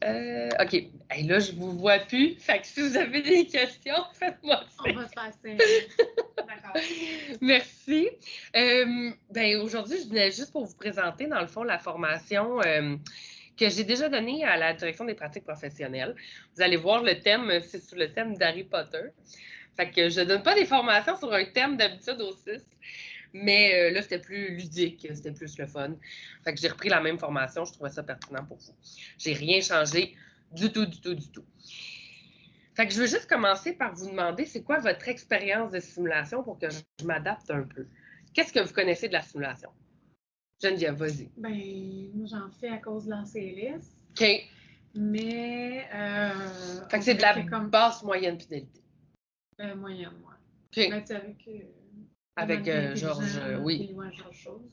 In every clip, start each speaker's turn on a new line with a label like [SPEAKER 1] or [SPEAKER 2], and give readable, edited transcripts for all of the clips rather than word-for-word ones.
[SPEAKER 1] OK. Hey, là, je vous vois plus. Fait que si vous avez des questions, faites-moi ça.
[SPEAKER 2] On va se passer. D'accord.
[SPEAKER 1] Merci. Aujourd'hui, je venais juste pour vous présenter, dans le fond, la formation que j'ai déjà donnée à la direction des pratiques professionnelles. Vous allez voir, le thème, c'est sous le thème d'Harry Potter. Fait que je ne donne pas des formations sur un thème d'habitude au 6. Mais là, c'était plus ludique, c'était plus le fun. Fait que j'ai repris la même formation, je trouvais ça pertinent pour vous. J'ai rien changé du tout. Fait que je veux juste commencer par vous demander, c'est quoi votre expérience de simulation pour que je m'adapte un peu? Qu'est-ce que vous connaissez de la simulation? Geneviève, vas-y.
[SPEAKER 2] Moi, j'en fais à cause de l'ACLS.
[SPEAKER 1] OK.
[SPEAKER 2] Mais...
[SPEAKER 1] fait que c'est de la basse moyenne fidélité.
[SPEAKER 2] Moyenne, moi.
[SPEAKER 1] OK.
[SPEAKER 2] Mais
[SPEAKER 1] avec Georges, oui.
[SPEAKER 2] Georges Chose.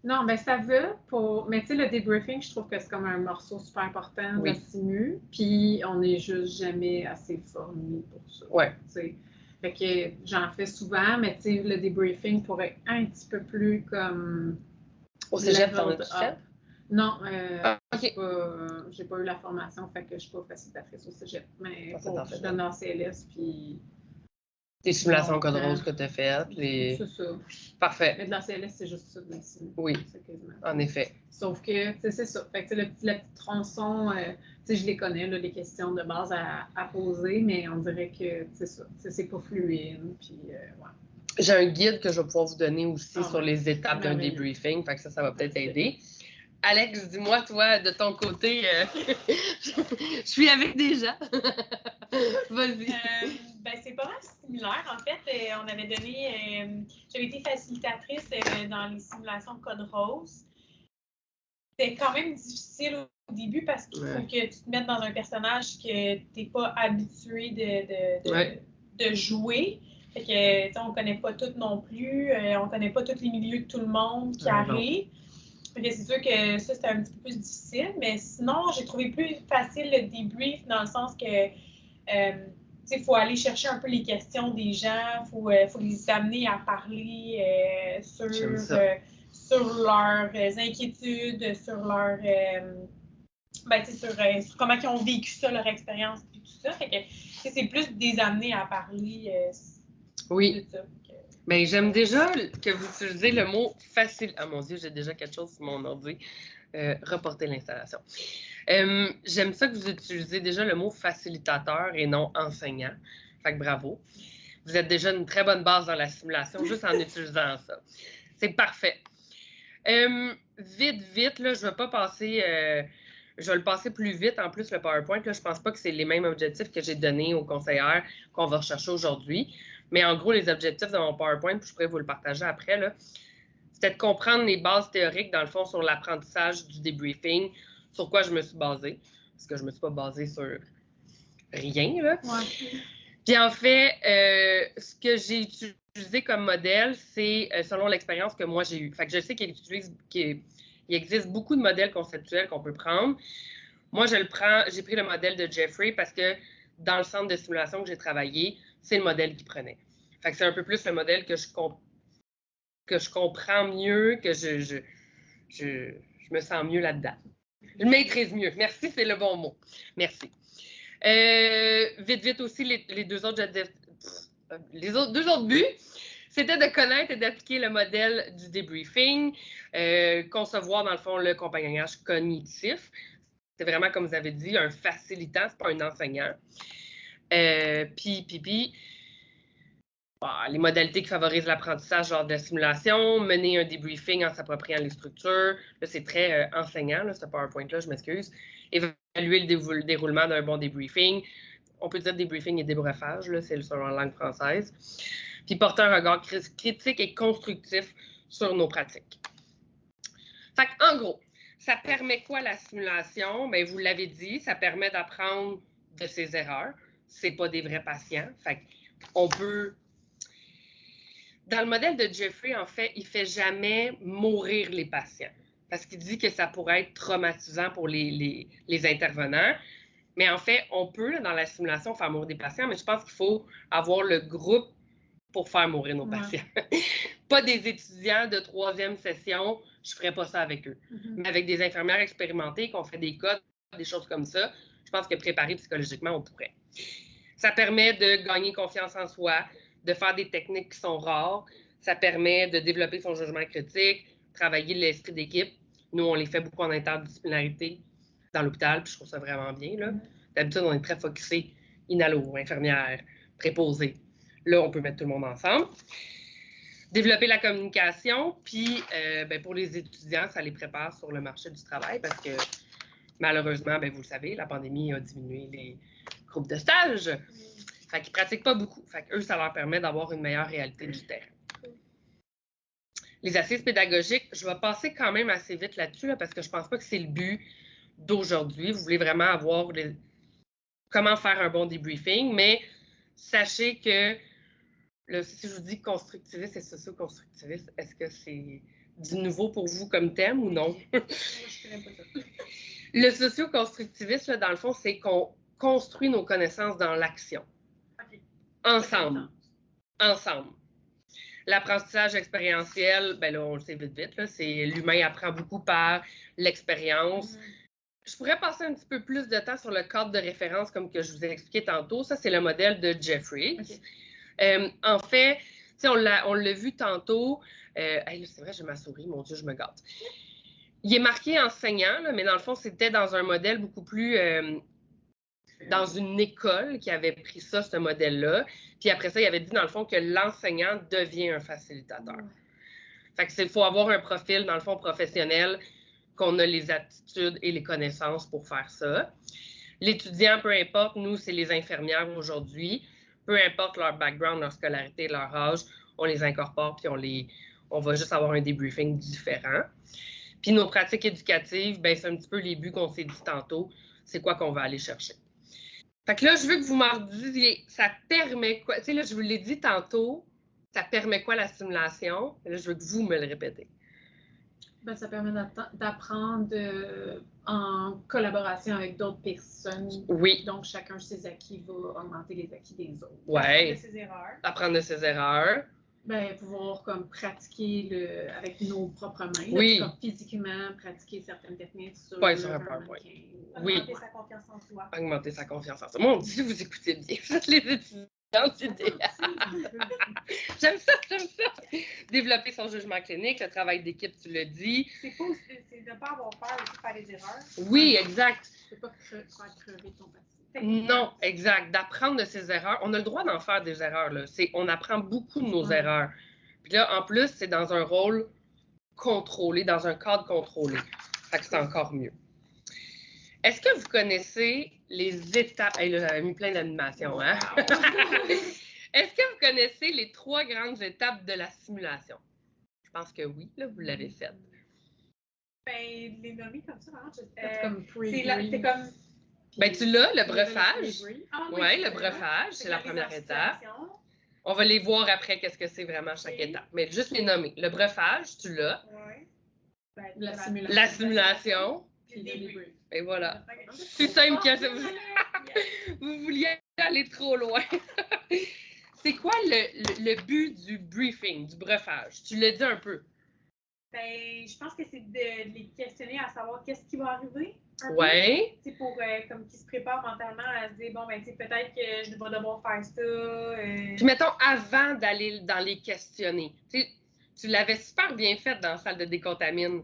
[SPEAKER 2] Non, ça veut pour... Mais tu sais, le debriefing, je trouve que c'est comme un morceau super important de la simu. Puis on n'est juste jamais assez formé pour ça.
[SPEAKER 1] Ouais.
[SPEAKER 2] T'sais. Fait que j'en fais souvent, mais tu sais, le debriefing pourrait être un petit peu plus comme...
[SPEAKER 1] Au cégep, t'en as-tu fait?
[SPEAKER 2] Non,
[SPEAKER 1] OK.
[SPEAKER 2] j'ai pas eu la formation, fait que je suis pas facilitatrice au cégep. Mais je donne en CLS, puis...
[SPEAKER 1] Tes simulations code rose que tu as faites.
[SPEAKER 2] C'est ça.
[SPEAKER 1] Parfait.
[SPEAKER 2] Mais de la CLS, c'est juste ça.
[SPEAKER 1] Oui, en effet.
[SPEAKER 2] Sauf que, tu sais, c'est ça. Fait que le petit tronçon, tu sais, je les connais, là, les questions de base à poser, mais on dirait que, c'est ça. C'est pas fluide, puis ouais.
[SPEAKER 1] J'ai un guide que je vais pouvoir vous donner aussi sur les étapes d'un debriefing, fait que ça va peut-être aider. Alex, dis-moi, toi, de ton côté, je suis avec des gens. Vas-y.
[SPEAKER 3] C'est pas mal similaire. En fait, on avait donné... j'avais été facilitatrice dans les simulations de code rose. C'était quand même difficile au début parce qu'il faut que tu te mettes dans un personnage que tu n'es pas habitué de jouer. Fait que, on ne connaît pas tout non plus. On ne connaît pas tous les milieux de tout le monde qui arrive. C'est sûr que ça, c'était un petit peu plus difficile, mais sinon, j'ai trouvé plus facile le debrief dans le sens que il faut aller chercher un peu les questions des gens, faut les amener à parler sur leurs inquiétudes, sur leur sur comment ils ont vécu ça, leur expérience et tout ça. Fait que c'est plus des amener à parler
[SPEAKER 1] de ça. Mais j'aime déjà que vous utilisez le mot facile. Ah mon Dieu, j'ai déjà quelque chose sur mon ordi. Reporter l'installation. J'aime ça que vous utilisez déjà le mot facilitateur et non enseignant. Fait que bravo. Vous êtes déjà une très bonne base dans la simulation juste en utilisant ça. C'est parfait. Vite, là, je vais pas passer... je vais le passer plus vite. En plus, le PowerPoint, là, je pense pas que c'est les mêmes objectifs que j'ai donnés aux conseillères qu'on va rechercher aujourd'hui. Mais en gros, les objectifs de mon PowerPoint, puis je pourrais vous le partager après, là, c'était de comprendre les bases théoriques, dans le fond, sur l'apprentissage du debriefing, sur quoi je me suis basée. Parce que je ne me suis pas basée sur rien, là.
[SPEAKER 2] Ouais.
[SPEAKER 1] Puis en fait, ce que j'ai utilisé comme modèle, c'est selon l'expérience que moi j'ai eue. Fait que je sais qu'il existe beaucoup de modèles conceptuels qu'on peut prendre. Moi, j'ai pris le modèle de Jeffrey parce que dans le centre de simulation que j'ai travaillé, c'est le modèle qu'il prenait. Fait que c'est un peu plus le modèle que je comprends mieux, que je me sens mieux là-dedans. Je maîtrise mieux. Merci, c'est le bon mot. Merci. Vite aussi, les deux autres buts, c'était de connaître et d'appliquer le modèle du debriefing, concevoir, dans le fond, le compagnonnage cognitif. C'est vraiment, comme vous avez dit, un facilitant, c'est pas un enseignant. Les modalités qui favorisent l'apprentissage lors de la simulation, mener un debriefing en s'appropriant les structures. Là, c'est très enseignant, là, ce PowerPoint-là, je m'excuse. Évaluer le déroulement d'un bon debriefing. On peut dire debriefing et débriefage, là, c'est selon la langue française. Puis porter un regard critique et constructif sur nos pratiques. Fait en gros, ça permet quoi la simulation? Bien, vous l'avez dit, ça permet d'apprendre de ses erreurs. C'est pas des vrais patients. Fait on peut... Dans le modèle de Jeffrey, en fait, il fait jamais mourir les patients. Parce qu'il dit que ça pourrait être traumatisant pour les intervenants. Mais en fait, on peut, là, dans la simulation, faire mourir des patients, mais je pense qu'il faut avoir le groupe pour faire mourir nos patients. Pas des étudiants de 3e session, je ne ferais pas ça avec eux. Mais avec des infirmières expérimentées qui ont fait des codes des choses comme ça. Je pense que préparer psychologiquement, on pourrait. Ça permet de gagner confiance en soi, de faire des techniques qui sont rares. Ça permet de développer son jugement critique, travailler l'esprit d'équipe. Nous, on les fait beaucoup en interdisciplinarité dans l'hôpital, puis je trouve ça vraiment bien. Là. D'habitude, on est très focusé, inhalo, infirmière, préposé. Là, on peut mettre tout le monde ensemble. Développer la communication, puis pour les étudiants, ça les prépare sur le marché du travail parce que malheureusement, vous le savez, la pandémie a diminué les groupes de stage. Fait qu'ils ne pratiquent pas beaucoup. Fait qu'eux, ça leur permet d'avoir une meilleure réalité du terrain. Les assises pédagogiques, je vais passer quand même assez vite là-dessus là, parce que je ne pense pas que c'est le but d'aujourd'hui. Vous voulez vraiment avoir comment faire un bon debriefing, mais sachez que si je vous dis constructiviste et socio-constructiviste, est-ce que c'est du nouveau pour vous comme thème ou non? Le socio-constructiviste, dans le fond, c'est qu'on construit nos connaissances dans l'action. Okay. Ensemble. L'apprentissage expérientiel, là, on le sait vite, là, c'est l'humain apprend beaucoup par l'expérience. Je pourrais passer un petit peu plus de temps sur le cadre de référence, comme que je vous ai expliqué tantôt. Ça, c'est le modèle de Jeffries. Okay. En fait, on l'a vu tantôt. C'est vrai, j'ai ma souris, mon Dieu, je me gâte. Il est marqué enseignant, là, mais dans le fond, c'était dans un modèle beaucoup plus... dans une école qui avait pris ça, ce modèle-là. Puis après ça, il avait dit, dans le fond, que l'enseignant devient un facilitateur. Fait que il faut avoir un profil, dans le fond, professionnel, qu'on a les aptitudes et les connaissances pour faire ça. L'étudiant, peu importe, nous, c'est les infirmières aujourd'hui. Peu importe leur background, leur scolarité, leur âge, on les incorpore puis on va juste avoir un debriefing différent. Puis nos pratiques éducatives, c'est un petit peu les buts qu'on s'est dit tantôt. C'est quoi qu'on va aller chercher. Fait que là, je veux que vous m'en disiez, ça permet quoi? Tu sais, là, je vous l'ai dit tantôt, ça permet quoi la simulation? Là, je veux que vous me le répétez.
[SPEAKER 2] Ça permet d'apprendre en collaboration avec d'autres personnes.
[SPEAKER 1] Oui.
[SPEAKER 2] Donc, chacun ses acquis va augmenter les acquis des autres.
[SPEAKER 1] Oui.
[SPEAKER 3] Apprendre de ses erreurs.
[SPEAKER 1] Apprendre de ses erreurs.
[SPEAKER 2] Pouvoir comme pratiquer avec nos propres mains.
[SPEAKER 1] Oui.
[SPEAKER 2] Comme physiquement pratiquer certaines techniques sur
[SPEAKER 1] un PowerPoint.
[SPEAKER 3] Oui. Augmenter sa confiance en soi.
[SPEAKER 1] Augmenter sa confiance en soi. Mon Dieu, vous écoutez bien. Vous êtes les étudiants idéales. J'aime ça. Développer son jugement clinique, le travail d'équipe, tu le dis.
[SPEAKER 3] C'est de ne pas avoir peur de faire des erreurs.
[SPEAKER 1] Oui, exact.
[SPEAKER 2] Tu ne peux pas faire crever ton patient.
[SPEAKER 1] Non, exact. D'apprendre de ses erreurs. On a le droit d'en faire des erreurs. Là. On apprend beaucoup de nos erreurs. Puis là, en plus, c'est dans un rôle contrôlé, dans un cadre contrôlé. Fait que c'est encore mieux. Est-ce que vous connaissez les étapes... Hey, là, j'avais mis plein d'animations, hein? Est-ce que vous connaissez les 3 grandes étapes de la simulation? Je pense que oui, là, vous l'avez fait.
[SPEAKER 3] Les nommer comme ça, vraiment.
[SPEAKER 2] C'est comme
[SPEAKER 1] tu l'as, le breufage.
[SPEAKER 3] Oui,
[SPEAKER 1] le breufage, c'est la première étape. On va les voir après, qu'est-ce que c'est vraiment chaque étape. Mais juste les nommer. Le breufage, tu l'as.
[SPEAKER 3] Oui.
[SPEAKER 1] La simulation.
[SPEAKER 3] Puis le débrief.
[SPEAKER 1] Et voilà. C'est simple que ça. Vous vouliez aller trop loin. C'est quoi le but du briefing, du breufage? Tu l'as dit un peu.
[SPEAKER 3] Je pense que c'est de les questionner à savoir qu'est-ce qui va arriver.
[SPEAKER 1] Oui.
[SPEAKER 3] C'est pour comme qu'ils se préparent mentalement à se dire peut-être que je vais devoir faire ça.
[SPEAKER 1] Puis mettons, avant d'aller dans les questionner, tu l'avais super bien fait dans la salle de décontamine.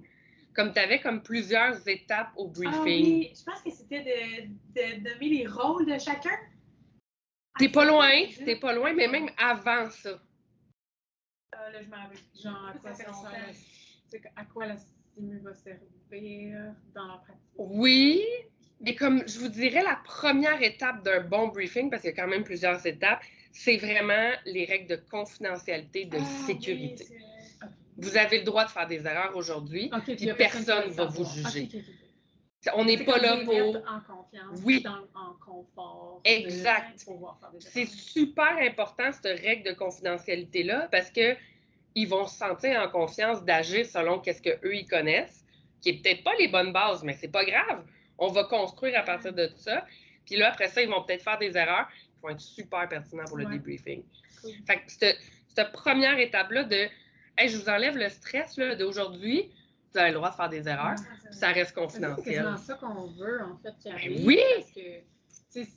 [SPEAKER 1] Comme tu avais comme plusieurs étapes au briefing.
[SPEAKER 3] Oui, je pense que c'était de nommer les rôles de chacun.
[SPEAKER 1] T'es pas loin, mais même avant ça.
[SPEAKER 3] Là, je m'en rappelle.
[SPEAKER 2] Genre, à quoi la simu va servir dans la pratique?
[SPEAKER 1] Oui, mais comme je vous dirais, la première étape d'un bon briefing, parce qu'il y a quand même plusieurs étapes, c'est vraiment les règles de confidentialité, de sécurité.
[SPEAKER 3] Oui,
[SPEAKER 1] vous avez le droit de faire des erreurs aujourd'hui, puis personne ne va vous juger. On n'est pas là pour...
[SPEAKER 2] en confiance, en confort.
[SPEAKER 1] Exact. C'est super important, cette règle de confidentialité-là, parce qu'ils vont se sentir en confiance d'agir selon qu'est-ce qu'eux, ils connaissent, qui n'est peut-être pas les bonnes bases, mais c'est pas grave. On va construire à partir de ça. Puis là, après ça, ils vont peut-être faire des erreurs qui vont être super pertinents pour le debriefing. Cool. Fait que cette première étape-là de « Hey, je vous enlève le stress d'aujourd'hui, vous avez le droit de faire des erreurs, puis ça reste
[SPEAKER 2] C'est
[SPEAKER 1] confidentiel.
[SPEAKER 2] quasiment ça qu'on veut, en fait, qui arrive.
[SPEAKER 1] Oui!
[SPEAKER 2] Parce que, tu sais,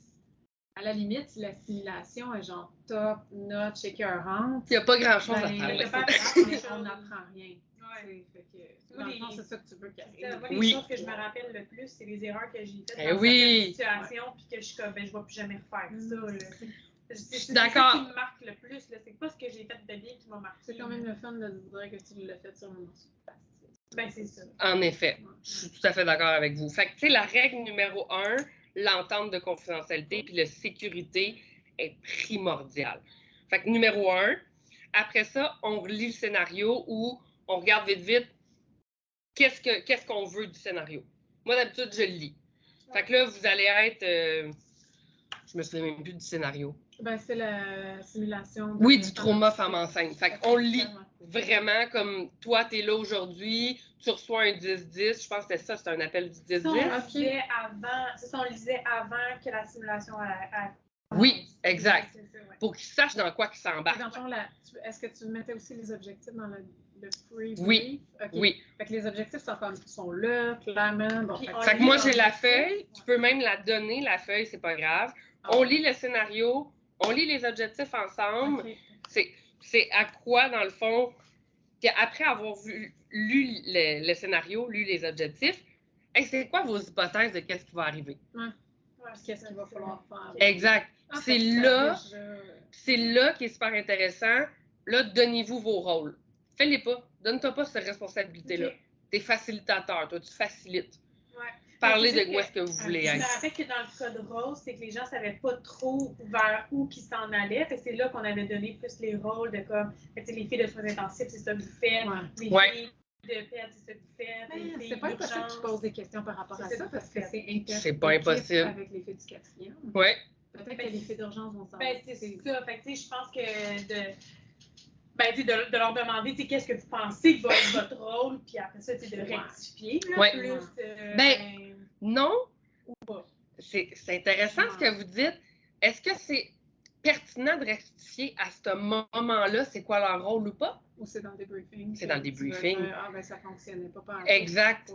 [SPEAKER 2] à la limite, si la simulation est genre top, notch, écœurante,
[SPEAKER 1] Il n'y a pas grand-chose à
[SPEAKER 2] ben,
[SPEAKER 1] faire.
[SPEAKER 2] on n'apprend rien.
[SPEAKER 3] Ouais.
[SPEAKER 2] Fait que, dans le fond, c'est ça que tu veux qu'il arrive.
[SPEAKER 3] Moi, les
[SPEAKER 1] Oui.
[SPEAKER 3] choses que je me rappelle le plus, c'est les erreurs que j'ai faites
[SPEAKER 1] Eh
[SPEAKER 3] dans
[SPEAKER 1] oui.
[SPEAKER 3] certaines situations, puis que je suis comme, ben, je ne vais plus jamais refaire ça. Là. C'est
[SPEAKER 1] d'accord.
[SPEAKER 3] ça qui me marque le plus. Là. C'est pas ce que j'ai fait de bien qui m'a marqué.
[SPEAKER 2] C'est quand même le fun de dire que tu l'as fait sur un morceau de plastique.
[SPEAKER 3] Ben, c'est ça.
[SPEAKER 1] En effet, je suis tout à fait d'accord avec vous. Fait que, tu sais, la règle numéro 1, l'entente de confidentialité puis la sécurité est primordiale. Fait que numéro 1, après ça, on relit le scénario ou on regarde vite, qu'est-ce qu'on veut du scénario. Moi, d'habitude, je le lis. Fait que là, vous allez être... je me souviens même plus du scénario.
[SPEAKER 2] Ben, c'est la simulation.
[SPEAKER 1] Oui, du trauma femme enceinte. Fait qu'on lit vraiment comme toi, tu es là aujourd'hui, tu reçois un 10-10. Je pense que c'est ça, c'est un appel du 10-10.
[SPEAKER 3] On lisait avant que la simulation a
[SPEAKER 1] Oui, exact.
[SPEAKER 3] C'est ça, ouais.
[SPEAKER 1] Pour qu'ils sachent dans quoi ils s'embarquent.
[SPEAKER 2] Dans le fond, est-ce que tu mettais aussi les objectifs dans le pre-brief?
[SPEAKER 1] Oui.
[SPEAKER 2] Okay.
[SPEAKER 1] Oui.
[SPEAKER 2] Fait que les objectifs sont là, clairement. Bon,
[SPEAKER 3] Puis
[SPEAKER 1] fait que moi, j'ai la feuille. Tu peux même la donner, la feuille, c'est pas grave. On lit le scénario, on lit les objectifs ensemble.
[SPEAKER 2] Okay.
[SPEAKER 1] C'est à quoi, dans le fond, après avoir lu le scénario, lu les objectifs, hey, c'est quoi vos hypothèses de qu'est-ce qui va arriver?
[SPEAKER 2] Ouais. Qu'est-ce qu'il va falloir faire?
[SPEAKER 1] Exact. C'est là qui est super intéressant. Là, donnez-vous vos rôles. Fais-les pas. Donne-toi pas cette responsabilité-là.
[SPEAKER 3] Okay.
[SPEAKER 1] T'es facilitateur, toi, tu facilites.
[SPEAKER 3] Ouais.
[SPEAKER 1] Parlez de où est-ce que vous voulez
[SPEAKER 3] Je me
[SPEAKER 1] être.
[SPEAKER 3] rappelle que dans le cas de Rose, c'est que les gens ne savaient pas trop vers où ils s'en allaient. Fait que c'est là qu'on avait donné plus les rôles de comme, les filles de soins intensifs, c'est ça que vous faites. Les filles de PED, c'est ça que vous faites.
[SPEAKER 2] C'est pas impossible qu'ils posent des questions par rapport à ça parce que
[SPEAKER 1] c'est pas impossible
[SPEAKER 2] avec les filles du 4e.
[SPEAKER 1] Oui.
[SPEAKER 2] Peut-être que les filles d'urgence vont savoir.
[SPEAKER 3] Ben, c'est ça. Fait que, je pense que de leur demander qu'est-ce que vous pensez que va être votre rôle, puis après ça, de rectifier. Là, plus,
[SPEAKER 1] non.
[SPEAKER 3] Ou pas.
[SPEAKER 1] C'est intéressant ce que vous dites. Est-ce que c'est pertinent de rectifier à ce moment-là, c'est quoi leur rôle ou pas?
[SPEAKER 2] Ou c'est dans le débriefing?
[SPEAKER 1] C'est dans le débriefing.
[SPEAKER 2] Ben ça fonctionnait pas.
[SPEAKER 1] Exact.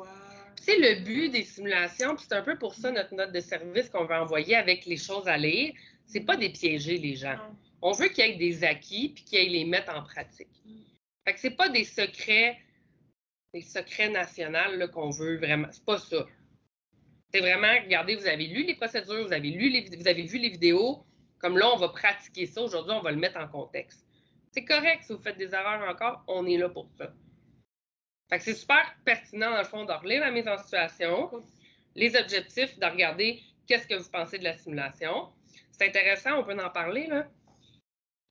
[SPEAKER 1] C'est le but des simulations, puis c'est un peu pour ça notre note de service qu'on veut envoyer avec les choses à lire. C'est pas des piéger les gens.
[SPEAKER 3] Non.
[SPEAKER 1] On veut qu'il y ait des acquis puis qu'ils aient les mettre en pratique. Fait que c'est pas des secrets nationaux qu'on veut vraiment. C'est pas ça. C'est vraiment, regardez, vous avez lu les procédures, vous avez vu les vidéos. Comme là, on va pratiquer ça. Aujourd'hui, on va le mettre en contexte. C'est correct si vous faites des erreurs encore, on est là pour ça. Fait que c'est super pertinent, dans le fond, de relire la mise en situation, les objectifs, de regarder qu'est-ce que vous pensez de la simulation. C'est intéressant, on peut en parler, là.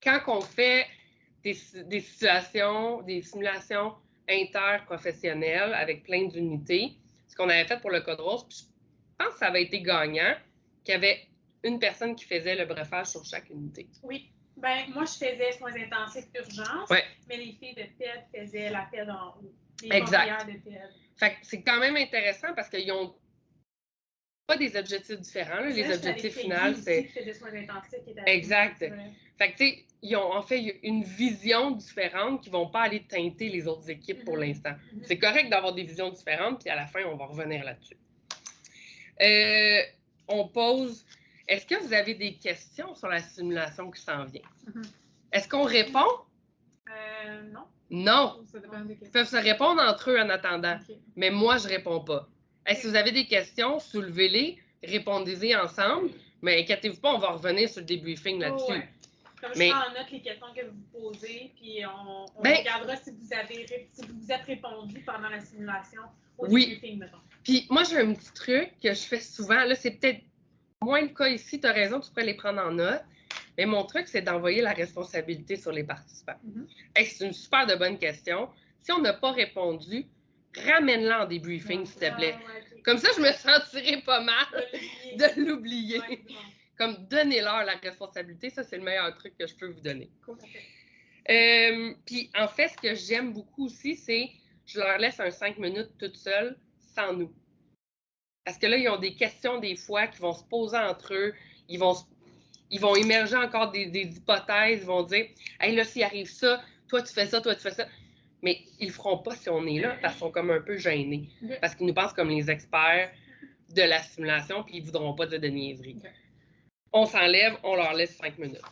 [SPEAKER 1] Quand on fait des situations, des simulations interprofessionnelles avec plein d'unités, ce qu'on avait fait pour le Code Rose, puis je pense que ça avait été gagnant, qu'il y avait une personne qui faisait le brefage sur chaque unité.
[SPEAKER 3] Oui. Ben, moi, je faisais soins intensifs urgence, mais les filles de PED faisaient la PED en haut. Les conseillères de PED.
[SPEAKER 1] Fait que c'est quand même intéressant parce qu'ils ont pas des objectifs différents. Là. Les objectifs finaux, c'est... Exact. Fait que, tu sais, ils ont en fait une vision différente qui ne vont pas aller teinter les autres équipes pour l'instant. C'est correct d'avoir des visions différentes, puis à la fin, on va revenir là-dessus. On pose... Est-ce que vous avez des questions sur la simulation qui s'en vient? Est-ce qu'on répond?
[SPEAKER 3] Non.
[SPEAKER 1] Non. Ils peuvent se répondre entre eux en attendant. Mais moi, je ne réponds pas. Si vous avez des questions, soulevez-les, répondez-y ensemble. Mais inquiétez-vous pas, on va revenir sur le débriefing là-dessus.
[SPEAKER 3] Ouais. Comme je prends en note les questions que vous posez, puis on regardera si vous êtes répondu pendant la simulation au débriefing, mettons. Puis
[SPEAKER 1] moi, j'ai un petit truc que je fais souvent. Là, c'est peut-être moins le cas ici, tu as raison, tu pourrais les prendre en note. Mais mon truc, c'est d'envoyer la responsabilité sur les participants. C'est une super de bonne question. Si on n'a pas répondu, ramène-la en débriefing, s'il te plaît. Comme ça, je me sentirais pas mal de l'oublier. Comme donnez-leur la responsabilité, ça, c'est le meilleur truc que je peux vous donner. Puis, en fait, ce que j'aime beaucoup aussi, c'est je leur laisse un 5 minutes toute seule, sans nous. Parce que là, ils ont des questions des fois qui vont se poser entre eux. Ils vont émerger encore des hypothèses. Ils vont dire « Hey, là, s'il arrive ça, toi, tu fais ça, toi, tu fais ça. » Mais ils le feront pas si on est là parce qu'ils sont comme un peu gênés. Parce qu'ils nous pensent comme les experts de la simulation puis ils voudront pas dire de niaiseries. On s'enlève, on leur laisse 5 minutes.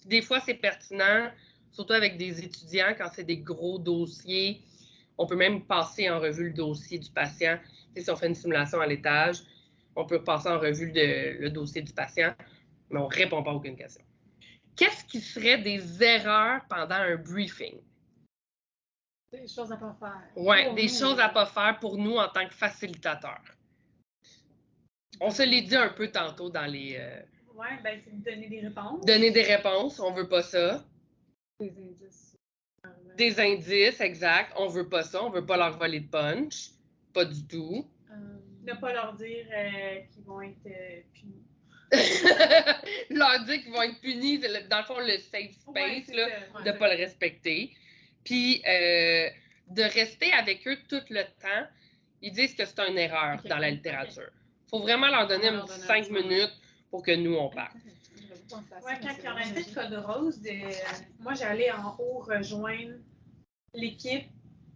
[SPEAKER 1] Des fois, c'est pertinent, surtout avec des étudiants, quand c'est des gros dossiers. On peut même passer en revue le dossier du patient. Si on fait une simulation à l'étage, on peut passer en revue le dossier du patient, mais on ne répond pas à aucune question. Qu'est-ce qui serait des erreurs pendant un briefing?
[SPEAKER 2] Des choses à pas faire.
[SPEAKER 1] Oui, des choses à ne pas faire pour nous en tant que facilitateurs. On se l'est dit un peu tantôt dans les...
[SPEAKER 3] Oui, ben c'est de donner des réponses.
[SPEAKER 1] Donner des réponses, on ne veut pas ça.
[SPEAKER 2] Des indices.
[SPEAKER 1] Des indices, exact. On ne veut pas ça, on ne veut pas leur voler de punch. Pas du tout.
[SPEAKER 3] Ne pas leur dire qu'ils vont être punis.
[SPEAKER 1] Leur dire qu'ils vont être punis, dans le fond, le safe space, là, de ne pas le respecter. Puis, de rester avec eux tout le temps, ils disent que c'est une erreur dans la littérature. Il faut vraiment leur donner un petit 5 minutes pour que nous, on parle.
[SPEAKER 3] Oui, quand on a fait Code Rose, moi, j'allais en haut rejoindre l'équipe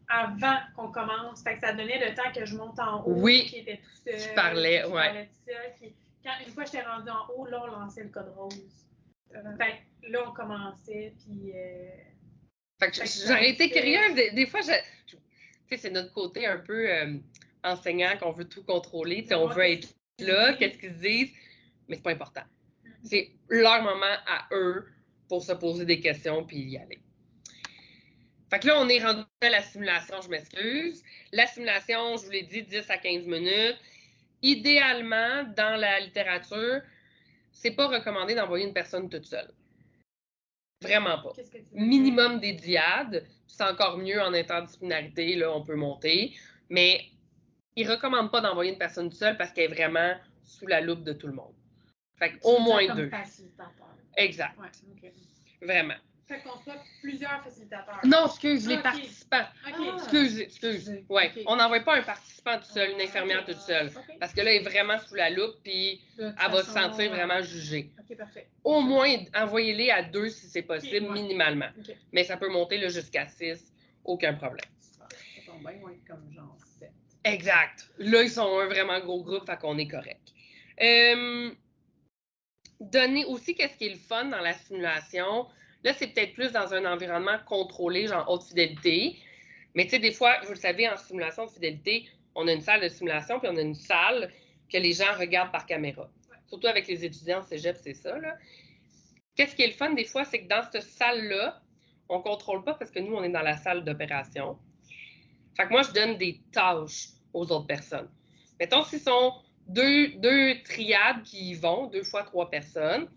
[SPEAKER 3] avant qu'on commence. Fait que ça donnait le temps que je monte en haut, qui était tout seul.
[SPEAKER 1] Tu parlais,
[SPEAKER 3] parlais tout seul. Puis, une fois que j'étais rendue en haut, là, on lançait le Code Rose. Fait que là, on commençait, puis...
[SPEAKER 1] Fait que j'aurais été curieuse. Des fois, tu sais, c'est notre côté un peu enseignant qu'on veut tout contrôler. On veut être là, qu'est-ce qu'ils disent, mais c'est pas important. C'est leur moment à eux pour se poser des questions puis y aller. Fait que là, on est rendu à la simulation, je m'excuse. La simulation, je vous l'ai dit, 10 à 15 minutes. Idéalement, dans la littérature, c'est pas recommandé d'envoyer une personne toute seule. Vraiment pas. Minimum des diades. C'est encore mieux en interdisciplinarité, là, on peut monter. Mais ils ne recommandent pas d'envoyer une personne seule parce qu'elle est vraiment sous la loupe de tout le monde. Fait qu'au moins 2. Exact.
[SPEAKER 2] Ouais, okay.
[SPEAKER 1] Vraiment.
[SPEAKER 3] Fait qu'on soit plusieurs facilitateurs.
[SPEAKER 1] Non, excuse, les participants.
[SPEAKER 3] Okay.
[SPEAKER 1] Excuse. Ouais. Okay. On n'envoie pas un participant tout seul, une infirmière toute seule. Okay. Parce que là, elle est vraiment sous la loupe, puis elle va se sentir vraiment jugée.
[SPEAKER 2] OK, parfait.
[SPEAKER 1] Au moins, envoyez-les à 2 si c'est possible, minimalement. Okay. Mais ça peut monter là, jusqu'à 6, aucun problème.
[SPEAKER 2] Ça tombe bien, ils vont être comme genre 7.
[SPEAKER 1] Exact. Là, ils sont un vraiment gros groupe, fait qu'on est correct. Donner aussi qu'est-ce qui est le fun dans la simulation. Là, c'est peut-être plus dans un environnement contrôlé, genre haute fidélité. Mais tu sais, des fois, vous le savez, en simulation de fidélité, on a une salle de simulation, puis on a une salle que les gens regardent par caméra. Surtout avec les étudiants au cégep, c'est ça, là. Qu'est-ce qui est le fun, des fois, c'est que dans cette salle-là, on ne contrôle pas parce que nous, on est dans la salle d'opération. Fait que moi, je donne des tâches aux autres personnes. Mettons, s'ils sont deux triades qui y vont, 2 fois 3 personnes,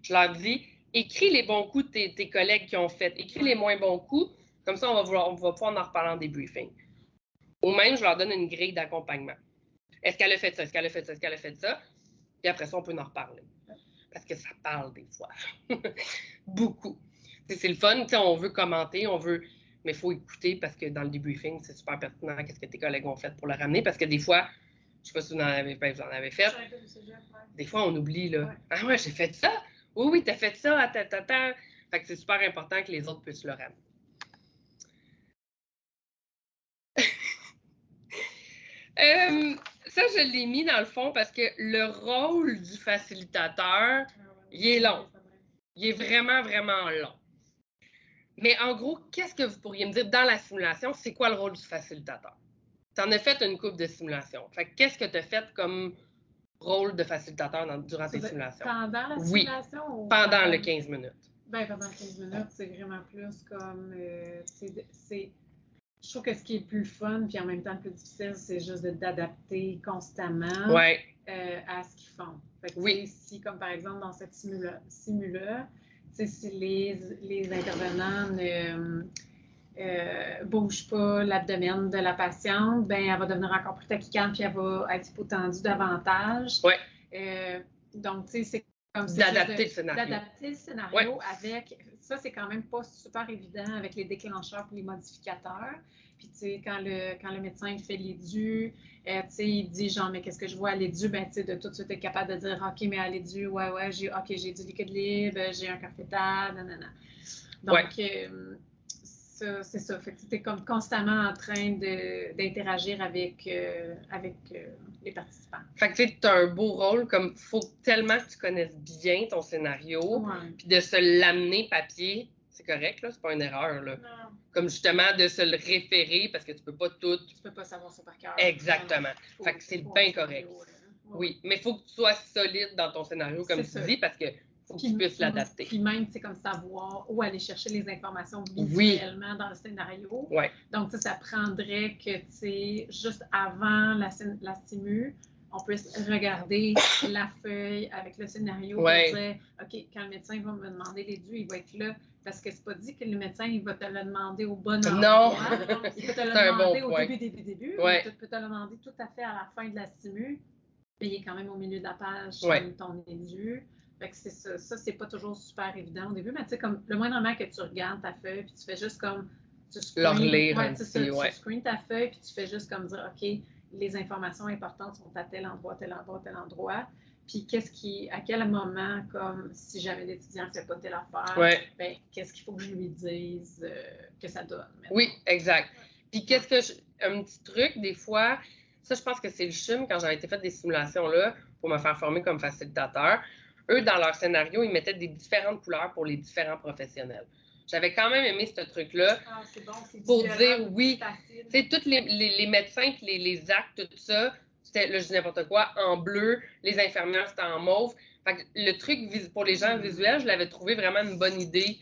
[SPEAKER 1] je leur dis, écris les bons coups de tes collègues qui ont fait, écris les moins bons coups, comme ça, on va pouvoir en reparler en débriefing. Ou même, je leur donne une grille d'accompagnement. Est-ce qu'elle a fait ça? Est-ce qu'elle a fait ça? Est-ce qu'elle a fait ça? Puis après ça, on peut en reparler. Parce que ça parle des fois. Beaucoup. T'sais, c'est le fun, on veut commenter, mais il faut écouter parce que dans le debriefing, c'est super pertinent qu'est-ce que tes collègues ont fait pour le ramener. Parce que des fois, je ne sais pas si vous en avez fait. Des fois, on oublie, là. Ouais. Ah ouais, j'ai fait ça? Oui, t'as fait ça. Attends. Fait que c'est super important que les autres puissent le ramener. Ça, je l'ai mis dans le fond parce que le rôle du facilitateur, il est long. Il est vraiment, vraiment long. Mais en gros, qu'est-ce que vous pourriez me dire dans la simulation? C'est quoi le rôle du facilitateur? Tu en as fait une couple de simulations. Fait que qu'est-ce que tu as fait comme rôle de facilitateur durant tes simulations?
[SPEAKER 2] Pendant la simulation?
[SPEAKER 1] Oui, ou pendant le 15 minutes.
[SPEAKER 2] Ben, pendant 15 minutes, c'est vraiment plus comme... Je trouve que ce qui est le plus fun, puis en même temps le plus difficile, c'est juste d'adapter constamment à ce qu'ils font. Fait que, si, comme par exemple dans cette simula, si les intervenants ne bougent pas l'abdomen de la patiente, ben elle va devenir encore plus tachycarde, puis elle va être hypotendue davantage. Donc, tu sais, c'est comme ça.
[SPEAKER 1] D'adapter le scénario.
[SPEAKER 2] Avec... Ça, c'est quand même pas super évident avec les déclencheurs et les modificateurs. Puis, tu sais, quand le médecin fait l'édu, tu sais, il dit genre, mais qu'est-ce que je vois à l'édu? Ben, tu sais, de tout de suite être capable de dire, OK, mais à l'édu, j'ai du liquide libre, j'ai un cœur fœtal, nanana. Donc, c'est ça. Fait que tu es comme constamment en train d'interagir avec les participants.
[SPEAKER 1] Fait que tu as un beau rôle, comme faut tellement que tu connaisses bien ton scénario, puis de se l'amener papier, c'est correct, là, c'est pas une erreur, là.
[SPEAKER 3] Non.
[SPEAKER 1] Comme justement de se le référer, parce que tu peux pas tout...
[SPEAKER 2] Tu peux pas savoir ça par cœur.
[SPEAKER 1] Exactement. Fait que c'est bien correct. Oui, mais il faut que tu sois solide dans ton scénario, comme tu dis, parce que faut que tu puisses l'adapter.
[SPEAKER 2] Puis même, c'est comme savoir où aller chercher les informations visuellement dans le scénario.
[SPEAKER 1] Ouais.
[SPEAKER 2] Donc, ça prendrait que, tu sais, juste avant la stimu, on puisse regarder la feuille avec le scénario pour dire, OK, quand le médecin va me demander les durs, il va être là. Parce que c'est pas dit que le médecin, il va te le demander au bon endroit.
[SPEAKER 1] Non!
[SPEAKER 2] Il peut te le demander au début.
[SPEAKER 1] Ouais.
[SPEAKER 2] Il peut te le demander tout à fait à la fin de la stimu. Mais il est quand même au milieu de la page, ton édu. Fait que c'est ça. Ça, c'est pas toujours super évident au début, mais tu sais, comme le moindrement que tu regardes ta feuille, puis tu fais juste comme. Tu screens ta feuille, puis tu fais juste comme dire, OK, les informations importantes sont à tel endroit, tel endroit, tel endroit. Puis à quel moment, comme si jamais l'étudiant ne fait pas telle affaire, ben, qu'est-ce qu'il faut que je lui dise que ça donne? Maintenant.
[SPEAKER 1] Oui, exact. Puis un petit truc, des fois, ça, je pense que c'est le CHUM, quand j'avais été fait des simulations là, pour me faire former comme facilitateur, eux, dans leur scénario, ils mettaient des différentes couleurs pour les différents professionnels. J'avais quand même aimé ce truc-là
[SPEAKER 3] c'est bon,
[SPEAKER 1] pour dire oui. Tu sais, tous les médecins, puis les actes, tout ça, c'était, là, je dis n'importe quoi, en bleu, les infirmières, c'était en mauve. Fait que le truc pour les gens visuels, je l'avais trouvé vraiment une bonne idée.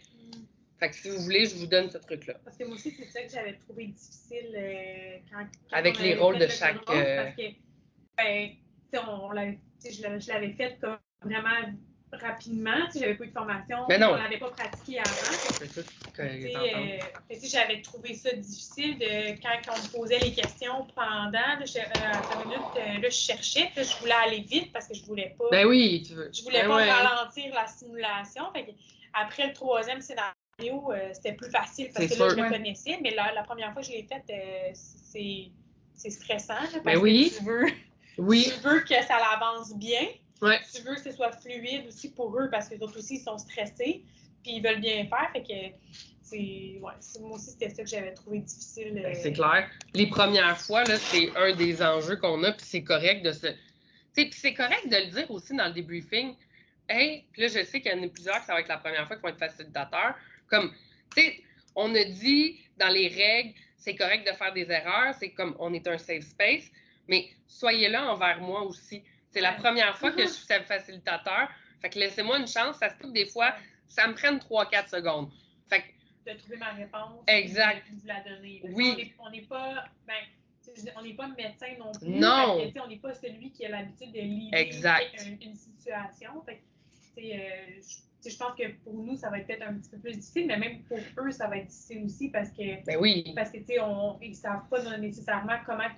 [SPEAKER 1] Fait que si vous voulez, je vous donne ce truc-là.
[SPEAKER 3] Parce que moi aussi, c'est ça que j'avais trouvé difficile quand
[SPEAKER 1] avec les rôles de chaque...
[SPEAKER 3] Parce que, ben, je l'avais fait comme vraiment rapidement. J'avais pas eu de formation.
[SPEAKER 1] Mais non.
[SPEAKER 3] On l'avait pas pratiqué avant. J'avais trouvé ça difficile quand on me posait les questions pendant. À la minute, je cherchais. Je voulais aller vite parce que je voulais pas.
[SPEAKER 1] Ben oui, tu veux.
[SPEAKER 3] Je voulais pas ralentir la simulation. Fait que, après le troisième scénario, c'était plus facile parce que là, je le connaissais. Mais la première fois que je l'ai faite, c'est stressant. Là, parce que tu veux que ça l'avance bien.
[SPEAKER 1] Ouais.
[SPEAKER 3] Tu veux que ce soit fluide aussi pour eux parce que les autres aussi, ils sont stressés puis ils veulent bien faire. Fait que moi aussi, c'était ça que j'avais trouvé difficile.
[SPEAKER 1] Ben, c'est clair. Les premières fois, là, c'est un des enjeux qu'on a, puis c'est correct de se... Puis c'est correct de le dire aussi dans le débriefing. Hey, puis là, je sais qu'il y en a plusieurs que ça va être la première fois qu'ils vont être facilitateurs. Comme, tu sais, on a dit dans les règles, c'est correct de faire des erreurs, c'est comme on est un safe space, mais soyez là envers moi aussi. C'est la première fois que je suis facilitateur. Fait que laissez-moi une chance. Ça se peut que des fois, ça me prenne 3-4 secondes. Fait que...
[SPEAKER 3] De trouver ma réponse.
[SPEAKER 1] Exact.
[SPEAKER 3] Et de vous la donner.
[SPEAKER 1] Oui.
[SPEAKER 3] On n'est pas... on n'est pas médecin non plus.
[SPEAKER 1] Non.
[SPEAKER 3] Parce que, on n'est pas celui qui a l'habitude de lire une situation. Fait que, je pense que pour nous, ça va être peut-être un petit peu plus difficile, mais même pour eux, ça va être difficile aussi parce que, parce que ils ne savent pas nécessairement comment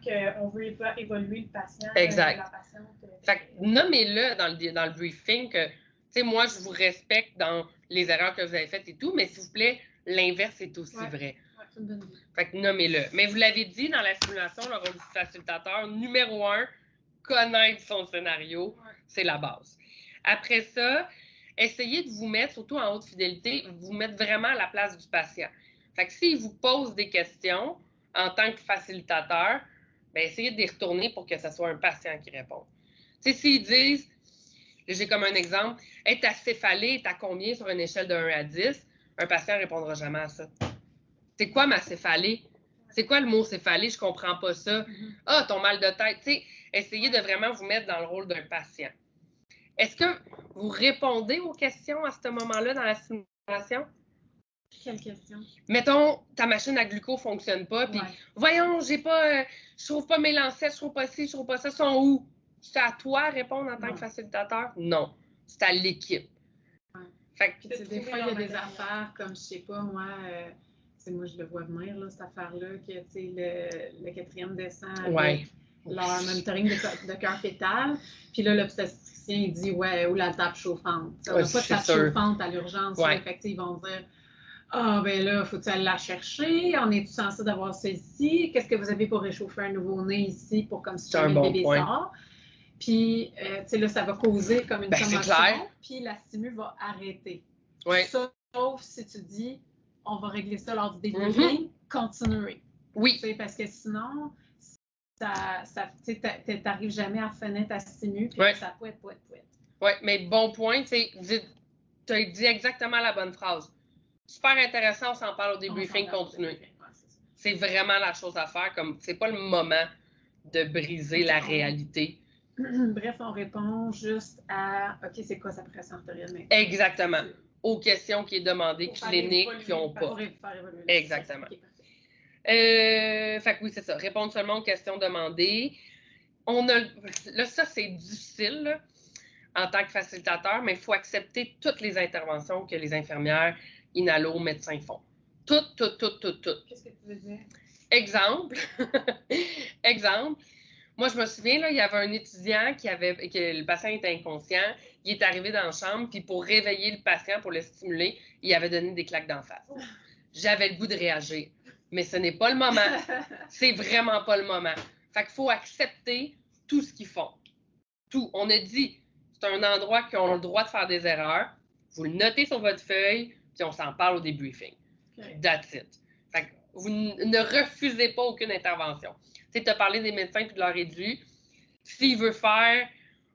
[SPEAKER 3] on veut évoluer le patient.
[SPEAKER 1] Exact.
[SPEAKER 3] La patiente.
[SPEAKER 1] Fait que nommez-le dans le briefing que, moi, je vous respecte dans les erreurs que vous avez faites et tout, mais s'il vous plaît, l'inverse est aussi vrai. Fait que nommez-le. Mais vous l'avez dit dans la simulation, le rôle du facilitateur, numéro 1, connaître son scénario, c'est la base. Après ça, essayez de vous mettre, surtout en haute fidélité, vous mettre vraiment à la place du patient. Fait que s'il vous pose des questions en tant que facilitateur, bien, essayez d'y retourner pour que ce soit un patient qui réponde. Tu sais, s'ils disent, j'ai comme un exemple, hey, ta céphalée est à combien sur une échelle de 1 à 10? Un patient ne répondra jamais à ça. C'est quoi ma céphalée? C'est quoi le mot céphalée? Je comprends pas ça. Ah, ton mal de tête. Tu sais, essayez de vraiment vous mettre dans le rôle d'un patient. Est-ce que vous répondez aux questions à ce moment-là dans la simulation?
[SPEAKER 2] Quelle question?
[SPEAKER 1] Mettons, ta machine à gluco ne fonctionne pas, puis voyons, je trouve pas mes lancettes, je trouve pas ci, je trouve pas ça, sont où? C'est à toi de répondre en tant que facilitateur? Non, c'est à l'équipe.
[SPEAKER 2] Fait que, des fois, il y a des affaires comme, je sais pas, moi, je le vois venir, là, cette affaire-là, que le 4e descend avec leur monitoring de cœur fœtal, puis là, l'obstétricien, il dit, ou la table chauffante. On n'a pas de table chauffante à l'urgence. Fait que, ils vont dire, ben là, faut-tu aller la chercher? On est-tu censé d'avoir ça ici? Qu'est-ce que vous avez pour réchauffer un nouveau-né ici pour comme si le bébé sort? Puis, là, ça va causer comme une commotion, puis la stimu va arrêter. Sauf si tu dis, on va régler ça lors du débriefing, continuer.
[SPEAKER 1] Oui.
[SPEAKER 2] Parce que sinon, tu n'arrives jamais à finir ta stimu, puis ça pouette.
[SPEAKER 1] Oui, mais bon point, tu as dit exactement la bonne phrase. Super intéressant, on s'en parle au débriefing, continuer. C'est vraiment la chose à faire, comme c'est pas le moment de briser la réalité.
[SPEAKER 2] Bref, on répond juste à OK, c'est quoi sa pression artérielle maintenant?
[SPEAKER 1] Exactement. Aux questions qui est demandées, cliniques, qui n'ont pas.
[SPEAKER 2] Pour faire évoluer.
[SPEAKER 1] Exactement.
[SPEAKER 2] Okay,
[SPEAKER 1] fait que oui, c'est ça. Répondre seulement aux questions demandées. Là, ça, c'est difficile là, en tant que facilitateur, mais il faut accepter toutes les interventions que les infirmières, inhalos, médecins font. Toutes.
[SPEAKER 2] Qu'est-ce que tu veux dire?
[SPEAKER 1] Exemple. Moi, je me souviens, là, il y avait un étudiant que le patient était inconscient. Il est arrivé dans la chambre, puis pour réveiller le patient, pour le stimuler, il avait donné des claques d'en face. J'avais le goût de réagir. Mais ce n'est pas le moment. C'est vraiment pas le moment. Fait qu'il faut accepter tout ce qu'ils font. Tout. On a dit, c'est un endroit qui ont le droit de faire des erreurs. Vous le notez sur votre feuille, puis on s'en parle au débriefing. Okay. That's it. Fait que vous ne refusez pas aucune intervention. Tu as parlé des médecins et de leur édu. S'il veut faire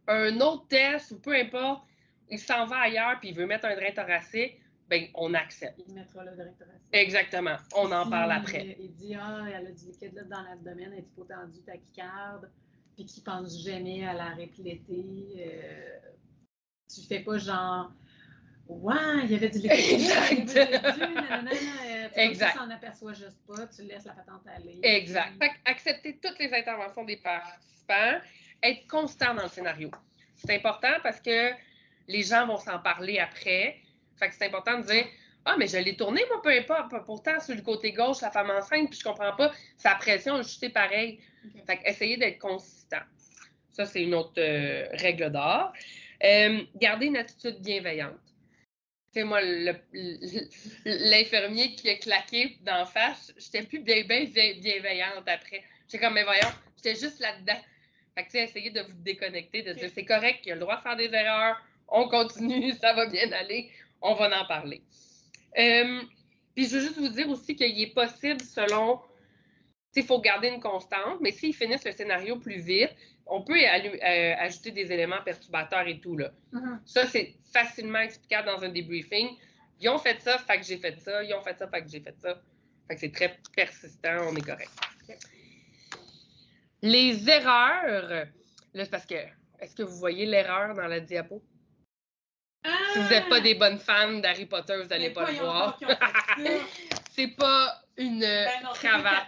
[SPEAKER 1] un autre test ou peu importe, il s'en va ailleurs puis il veut mettre un drain thoracique, bien, on accepte.
[SPEAKER 2] Il mettra le drain thoracique.
[SPEAKER 1] Exactement. On en parle après.
[SPEAKER 2] Il dit, elle a du liquide là dans l'abdomen, elle est hypotendue, tachycarde, puis qu'il pense jamais à la répléter. Tu fais pas genre, ouais, il y avait du liquide.
[SPEAKER 1] Exact.
[SPEAKER 2] Tu s'en aperçois juste pas, tu laisses la patente aller.
[SPEAKER 1] Exact. Fait accepter toutes les interventions des participants, être constant dans le scénario. C'est important parce que les gens vont s'en parler après. Fait que c'est important de dire mais je l'ai tourné, moi, peu importe. Pourtant, sur le côté gauche, la femme enceinte, puis je comprends pas, sa pression a chuté pareil. Okay. Fait qu'essayer d'être consistant. Ça, c'est une autre règle d'or. Garder une attitude bienveillante. Tu sais, moi, l'infirmier qui a claqué d'en face, j'étais plus bien bienveillante après. J'étais comme, mais voyons, j'étais juste là-dedans. Fait que, tu sais, essayer de vous déconnecter, de dire, c'est correct, il a le droit de faire des erreurs, on continue, ça va bien aller, on va en parler. Puis, je veux juste vous dire aussi qu'il est possible, selon, tu sais, il faut garder une constante, mais s'ils finissent le scénario plus vite, on peut ajouter des éléments perturbateurs et tout, là. Ça, c'est facilement explicable dans un débriefing. Ils ont fait ça, fait que j'ai fait ça. Ils ont fait ça, fait que j'ai fait ça. Fait que c'est très persistant, on est correct. Okay. Les erreurs, là, c'est parce que, est-ce que vous voyez l'erreur dans la diapo? Si vous n'êtes pas des bonnes fans d'Harry Potter, vous n'allez pas le voir. C'est pas une cravate.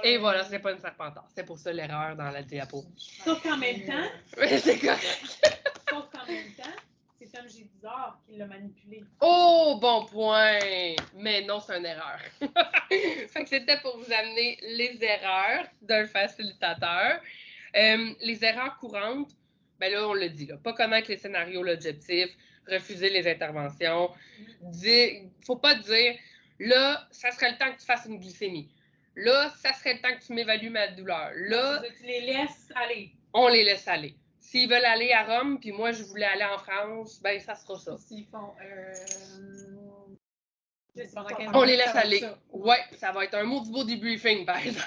[SPEAKER 1] Et voilà, c'est pas une serpentard. C'est pour ça l'erreur dans la diapo.
[SPEAKER 3] Sauf qu'en même temps.
[SPEAKER 1] C'est correct.
[SPEAKER 3] Sauf qu'en même temps, c'est Tom Gédizard qui l'a manipulé.
[SPEAKER 1] Oh, bon point! Mais non, c'est une erreur. Fait que c'était pour vous amener les erreurs d'un facilitateur. Les erreurs courantes, ben là, on l'a dit, là, pas connaître les scénarios, l'objectif, refuser les interventions. Faut pas dire, là, ça serait le temps que tu fasses une glycémie. Là, ça serait le temps que tu m'évalues ma douleur. Là,
[SPEAKER 3] tu les laisses aller.
[SPEAKER 1] On les laisse aller. S'ils veulent aller à Rome, puis moi, je voulais aller en France, ben ça sera ça.
[SPEAKER 2] S'ils font...
[SPEAKER 1] on les laisse aller. Ouais, ça va être un mot du beau debriefing, par exemple.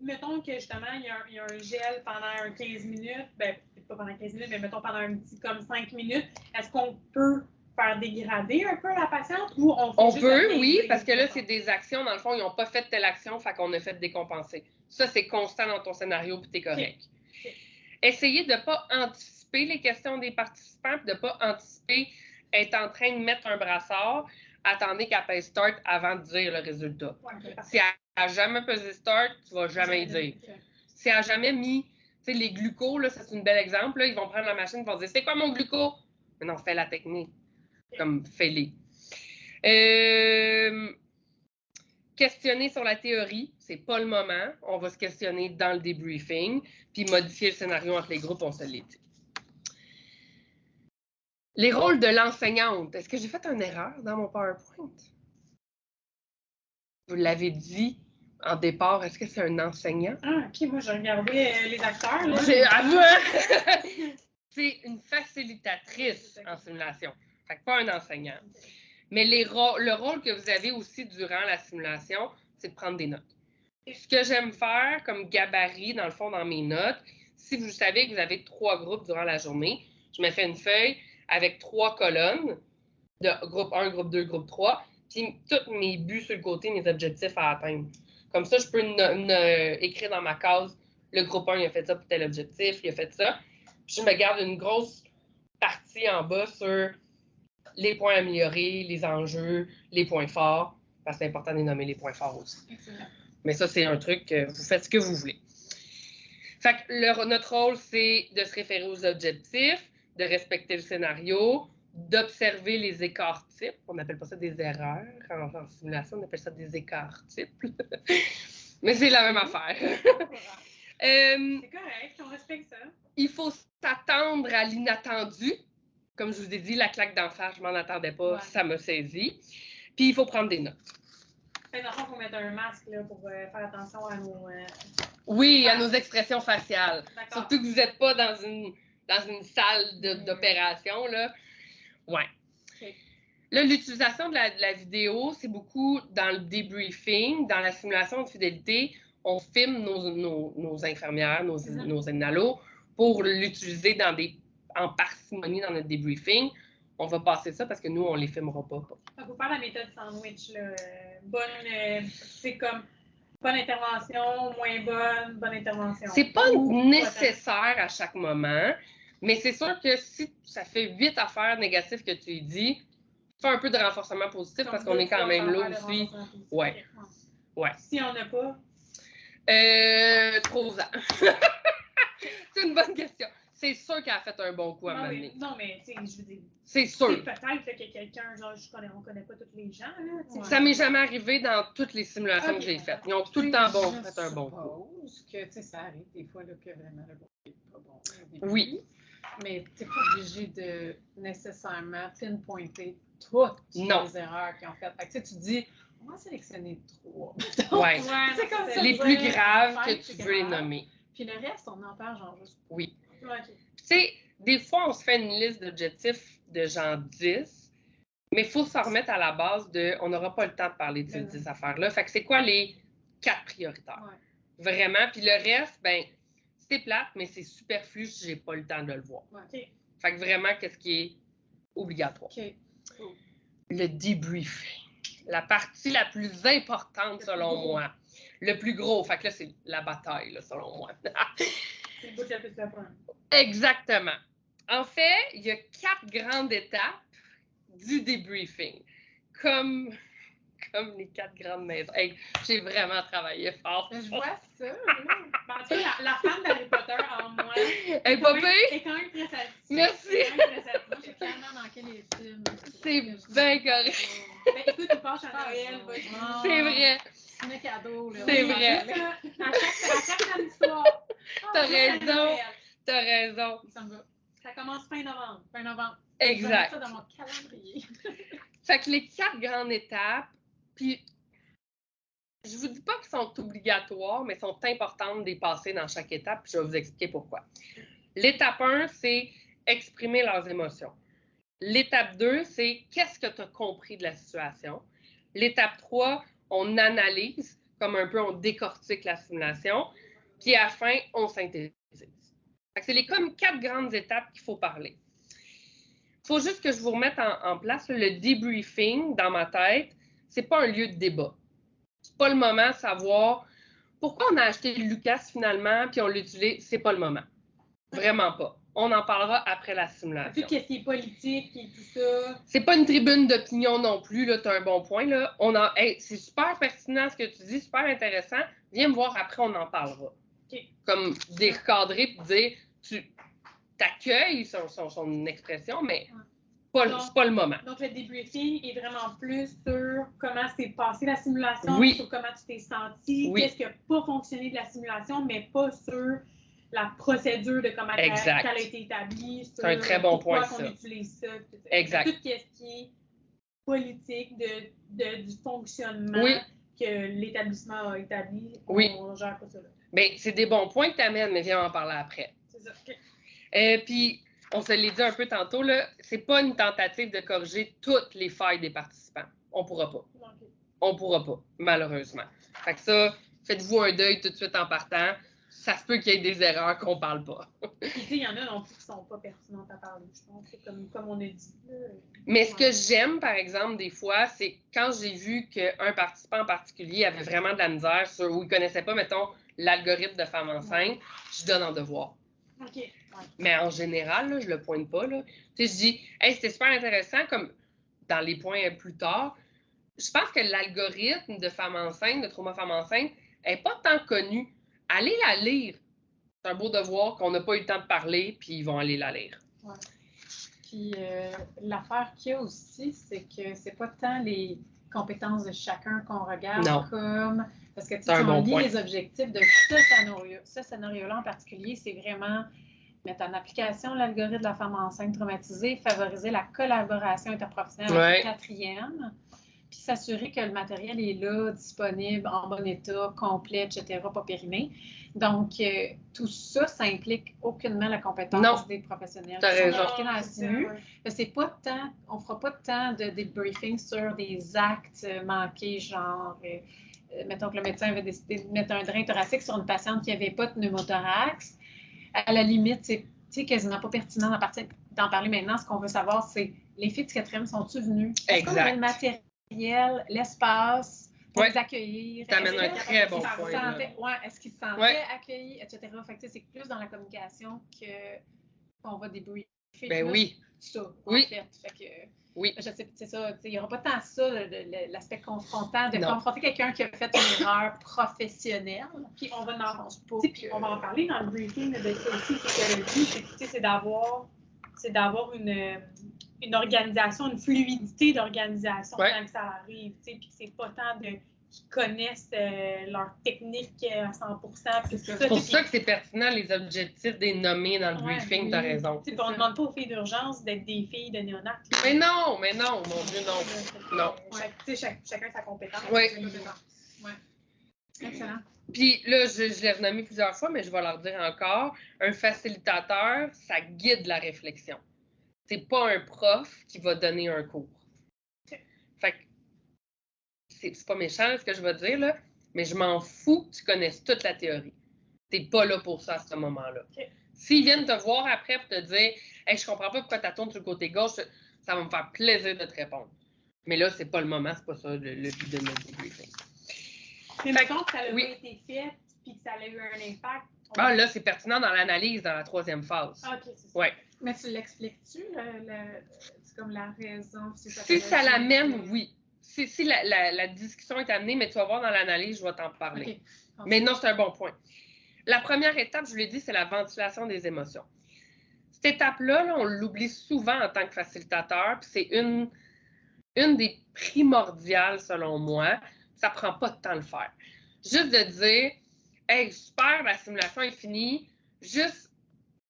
[SPEAKER 3] Mettons que justement, il y a un gel pendant 15 minutes, ben, pas pendant 15 minutes, mais mettons pendant un petit comme 5 minutes. Est-ce qu'on peut faire dégrader un peu la patiente ou
[SPEAKER 1] on peut, oui, parce que là, c'est des actions, dans le fond, ils n'ont pas fait telle action, fait qu'on a fait décompenser. Ça, c'est constant dans ton scénario, puis t'es correct. Okay. Essayez de ne pas anticiper les questions des participants, puis de ne pas anticiper être en train de mettre un brassard, attendez qu'elle pèse start avant de dire le résultat. Ouais, si elle n'a jamais pesé start, tu ne vas jamais y dire. Okay. Si elle n'a jamais mis, tu sais, les glucos, là, c'est un bel exemple, là, ils vont prendre la machine, ils vont dire, c'est quoi mon gluco? Mais non, fais la technique. Okay. Comme, fais-les. Questionner sur la théorie, c'est pas le moment. On va se questionner dans le débriefing, puis modifier le scénario entre les groupes, on se l'est dit. Les rôles de l'enseignante. Est-ce que j'ai fait une erreur dans mon PowerPoint? Vous l'avez dit en départ, est-ce que c'est un enseignant?
[SPEAKER 3] Ah, OK, moi, j'ai regardé les acteurs. Là,
[SPEAKER 1] c'est une facilitatrice en simulation. Fait que pas un enseignant. Mais le rôle que vous avez aussi durant la simulation, c'est de prendre des notes. Ce que j'aime faire comme gabarit, dans le fond, dans mes notes, si vous savez que vous avez 3 groupes durant la journée, je me fais une feuille avec 3 colonnes, de groupe 1, groupe 2, groupe 3, puis tous mes buts sur le côté, mes objectifs à atteindre. Comme ça, je peux écrire dans ma case, le groupe 1, il a fait ça pour tel objectif, il a fait ça. Puis je me garde une grosse partie en bas sur les points améliorés, les enjeux, les points forts, parce que c'est important de nommer les points forts aussi.
[SPEAKER 2] Excellent.
[SPEAKER 1] Mais ça, c'est un truc, vous faites ce que vous voulez. Fait que notre rôle, c'est de se référer aux objectifs, de respecter le scénario, d'observer les écarts types. On n'appelle pas ça des erreurs. En simulation, on appelle ça des écarts types. Mais c'est la même affaire.
[SPEAKER 3] C'est correct, on respecte ça.
[SPEAKER 1] Il faut s'attendre à l'inattendu. Comme je vous ai dit, la claque d'en face, je m'en attendais pas, ça m'a saisi. Puis il faut prendre des notes.
[SPEAKER 3] Dans le fond, il faut mettre un masque là, pour faire attention à nos...
[SPEAKER 1] Oui, à nos expressions faciales. Surtout que vous n'êtes pas dans une salle d'opération, là. Ouais.
[SPEAKER 3] Okay.
[SPEAKER 1] Là, l'utilisation de la vidéo, c'est beaucoup dans le debriefing, dans la simulation de fidélité. On filme nos infirmières, nos énalos, pour l'utiliser en parcimonie dans notre debriefing. On va passer ça parce que nous, on ne les filmera pas.
[SPEAKER 3] Il faut faire la méthode sandwich. Là. C'est comme bonne intervention, moins bonne intervention.
[SPEAKER 1] C'est pas nécessaire à chaque moment, mais c'est sûr que si ça fait 8 affaires négatives que tu dis, fais un peu de renforcement positif parce qu'on est quand même là aussi. Ouais.
[SPEAKER 3] Si on n'a pas?
[SPEAKER 1] 3 ans. C'est une bonne question. C'est sûr qu'elle a fait un bon coup à m'amener.
[SPEAKER 3] Non, mais tu sais, je veux dire.
[SPEAKER 1] C'est sûr.
[SPEAKER 3] Peut-être que quelqu'un, genre, on connaît pas tous les gens, là.
[SPEAKER 1] Ouais. Ça m'est jamais arrivé dans toutes les simulations que j'ai faites. Ils ont tout le temps fait un bon coup.
[SPEAKER 2] Je suppose que, tu sais, ça arrive des fois, là, que vraiment le bon n'est pas bon.
[SPEAKER 1] Oui.
[SPEAKER 2] Mais tu n'es pas obligé de nécessairement pinpointer toutes les erreurs qu'ils ont faites. Fait que, tu dis, on va sélectionner 3.
[SPEAKER 1] Oui.
[SPEAKER 2] C'est comme ça.
[SPEAKER 1] Les plus graves que tu veux les nommer.
[SPEAKER 2] Puis le reste, on en parle genre juste.
[SPEAKER 1] Oui.
[SPEAKER 3] Okay.
[SPEAKER 1] Tu sais, des fois, on se fait une liste d'objectifs de genre 10, mais il faut s'en remettre à la base on n'aura pas le temps de parler de ces 10 affaires-là. Fait que c'est quoi les 4 prioritaires? Ouais. Vraiment. Puis le reste, ben c'est plate, mais c'est superflu si j'ai pas le temps de le voir.
[SPEAKER 3] Okay.
[SPEAKER 1] Fait que vraiment, qu'est-ce qui est obligatoire?
[SPEAKER 2] Okay. Oh.
[SPEAKER 1] Le debriefing. La partie la plus importante, selon moi. Le plus gros. Fait que là, c'est la bataille, là, selon moi.
[SPEAKER 3] C'est le bout de la plus apprendre.
[SPEAKER 1] Exactement. En fait, il y a 4 grandes étapes du debriefing. Comme les 4 grandes maisons. Hey, j'ai vraiment travaillé fort.
[SPEAKER 2] Je vois ça.
[SPEAKER 3] En tout cas, la fan d'Harry Potter en moi
[SPEAKER 1] est quand
[SPEAKER 3] même très satisfaite.
[SPEAKER 1] Merci.
[SPEAKER 2] J'ai clairement manqué les films.
[SPEAKER 1] C'est bien correct.
[SPEAKER 3] Ben, écoute, tu passes à Noël.
[SPEAKER 1] C'est vrai.
[SPEAKER 2] C'est un cadeau. Là.
[SPEAKER 1] C'est vrai.
[SPEAKER 3] À chaque grande histoire.
[SPEAKER 1] T'as raison. T'as raison.
[SPEAKER 3] Ça commence fin novembre.
[SPEAKER 2] Fin novembre.
[SPEAKER 1] Exact.
[SPEAKER 2] Je vais mettre ça dans mon calendrier.
[SPEAKER 1] Fait que les 4 grandes étapes, puis je vous dis pas qu'elles sont obligatoires, mais sont importantes d'y passer dans chaque étape, puis je vais vous expliquer pourquoi. L'étape 1, c'est exprimer leurs émotions. L'étape 2, c'est qu'est-ce que tu as compris de la situation. L'étape 3, on analyse, comme un peu on décortique la simulation, puis à la fin, on synthétise. C'est comme 4 grandes étapes qu'il faut parler. Il faut juste que je vous remette en place le debriefing dans ma tête. C'est pas un lieu de débat. C'est pas le moment de savoir pourquoi on a acheté Lucas finalement puis on l'utilise. C'est pas le moment. Vraiment pas. On en parlera après la simulation.
[SPEAKER 3] Puis qu'est-ce qui est politique et tout ça.
[SPEAKER 1] C'est pas une tribune d'opinion non plus. Tu as un bon point. Là. Hey, c'est super pertinent ce que tu dis, super intéressant. Viens me voir après, on en parlera.
[SPEAKER 3] Okay.
[SPEAKER 1] Comme décadrer et dire tu t'accueilles son expression, mais c'est pas le moment.
[SPEAKER 3] Donc, le debriefing est vraiment plus sur comment s'est passée la simulation, sur comment tu t'es senti, qu'est-ce qui n'a pas fonctionné de la simulation, mais pas sur la procédure de comment elle a été établie.
[SPEAKER 1] C'est un très bon point,
[SPEAKER 3] ça. Pourquoi on utilise ça.
[SPEAKER 1] Exact.
[SPEAKER 3] Tout ce qui est politique du fonctionnement que l'établissement a établi, on gère pas ça là.
[SPEAKER 1] Bien, c'est des bons points que tu amènes, mais viens en parler après.
[SPEAKER 3] C'est ça. Okay.
[SPEAKER 1] Puis, on se l'est dit un peu tantôt, là, c'est pas une tentative de corriger toutes les failles des participants. On pourra pas. Okay. On pourra pas, malheureusement. Fait que ça, faites-vous un deuil tout de suite en partant. Ça se peut qu'il y ait des erreurs qu'on parle pas.
[SPEAKER 3] Il y en a non plus qui sont pas pertinentes à parler, je pense. C'est comme on a dit.
[SPEAKER 1] Mais ce que j'aime, par exemple, des fois, c'est quand j'ai vu qu'un participant en particulier avait vraiment de la misère sur, où il connaissait pas, mettons, l'algorithme de femme enceinte, je donne en devoir.
[SPEAKER 3] OK. Ouais.
[SPEAKER 1] Mais en général, là, je le pointe pas. Là. Tu sais, je dis, hey, c'était super intéressant, comme dans les points plus tard. Je pense que l'algorithme de femme enceinte, de trauma femme enceinte, n'est pas tant connu. Allez la lire. C'est un beau devoir qu'on n'a pas eu le temps de parler, puis ils vont aller la lire.
[SPEAKER 2] Ouais. Puis l'affaire qu'il y a aussi, c'est que c'est pas tant les compétences de chacun qu'on regarde comme... Parce que si on lit les objectifs de ce scénario-là en particulier, c'est vraiment mettre en application l'algorithme de la femme enceinte traumatisée, favoriser la collaboration interprofessionnelle avec le 4e, puis s'assurer que le matériel est là, disponible, en bon état, complet, etc., pas périmé. Donc, tout ça, ça implique aucunement la compétence des professionnels.
[SPEAKER 1] T'as raison.
[SPEAKER 2] Dans la SIMU, c'est pas tant, on fera pas tant de débriefing sur des actes manqués, genre... mettons que le médecin avait décidé de mettre un drain thoracique sur une patiente qui n'avait pas de pneumothorax. À la limite, c'est quasiment pas pertinent d'en parler maintenant. Ce qu'on veut savoir, c'est les filles de 4e sont-tu venues? Est-ce qu'on a le matériel, l'espace pour les accueillir?
[SPEAKER 1] Ça amène un très bon point.
[SPEAKER 2] Est-ce qu'ils se sentaient accueillis, etc. Fait que c'est plus dans la communication qu'on va débriefer.
[SPEAKER 1] Ben oui.
[SPEAKER 2] Ça, en fait. Fait que,
[SPEAKER 1] oui.
[SPEAKER 2] Je sais, c'est ça. Il n'y aura pas tant ça, l'aspect confrontant, de confronter quelqu'un qui a fait une erreur professionnelle.
[SPEAKER 3] Puis on va en parler dans le briefing de ça aussi, c'est d'avoir une organisation, une fluidité d'organisation quand ça arrive, puis que c'est pas tant qu'ils connaissent leur technique à 100%.
[SPEAKER 1] C'est pour ça que c'est pertinent, les objectifs des nommés dans le briefing, t'as raison.
[SPEAKER 3] On ne demande pas aux filles d'urgence d'être des filles de néonat.
[SPEAKER 1] Mais non, mon Dieu, non.
[SPEAKER 3] Chacun sa compétence.
[SPEAKER 1] Oui.
[SPEAKER 2] Excellent.
[SPEAKER 1] Puis là, je l'ai renommé plusieurs fois, mais je vais leur dire encore, un facilitateur, ça guide la réflexion. C'est pas un prof qui va donner un cours. Fait que c'est pas méchant ce que je vais dire, là, mais je m'en fous que tu connaisses toute la théorie. T'es pas là pour ça à ce moment-là. S'ils viennent te voir après pour te dire « Hey, je comprends pas pourquoi tu tournes sur le côté gauche », ça va me faire plaisir de te répondre. Mais là, c'est pas le moment, c'est pas ça le but de notre débriefing.
[SPEAKER 3] Mais mettons que ça n'a pas été fait puis que ça a eu un impact.
[SPEAKER 1] Là, c'est pertinent dans l'analyse, dans la 3e phase.
[SPEAKER 3] OK, c'est ça.
[SPEAKER 1] Ouais.
[SPEAKER 2] Mais tu l'expliques-tu, c'est comme la raison?
[SPEAKER 1] Si ça l'amène, oui. Si la discussion est amenée, mais tu vas voir dans l'analyse, je vais t'en parler. Okay. Mais non, c'est un bon point. La première étape, je vous l'ai dit, c'est la ventilation des émotions. Cette étape-là, on l'oublie souvent en tant que facilitateur, puis c'est une des primordiales, selon moi. Ça ne prend pas de temps à le faire. Juste de dire, hey, super, la simulation est finie. Juste,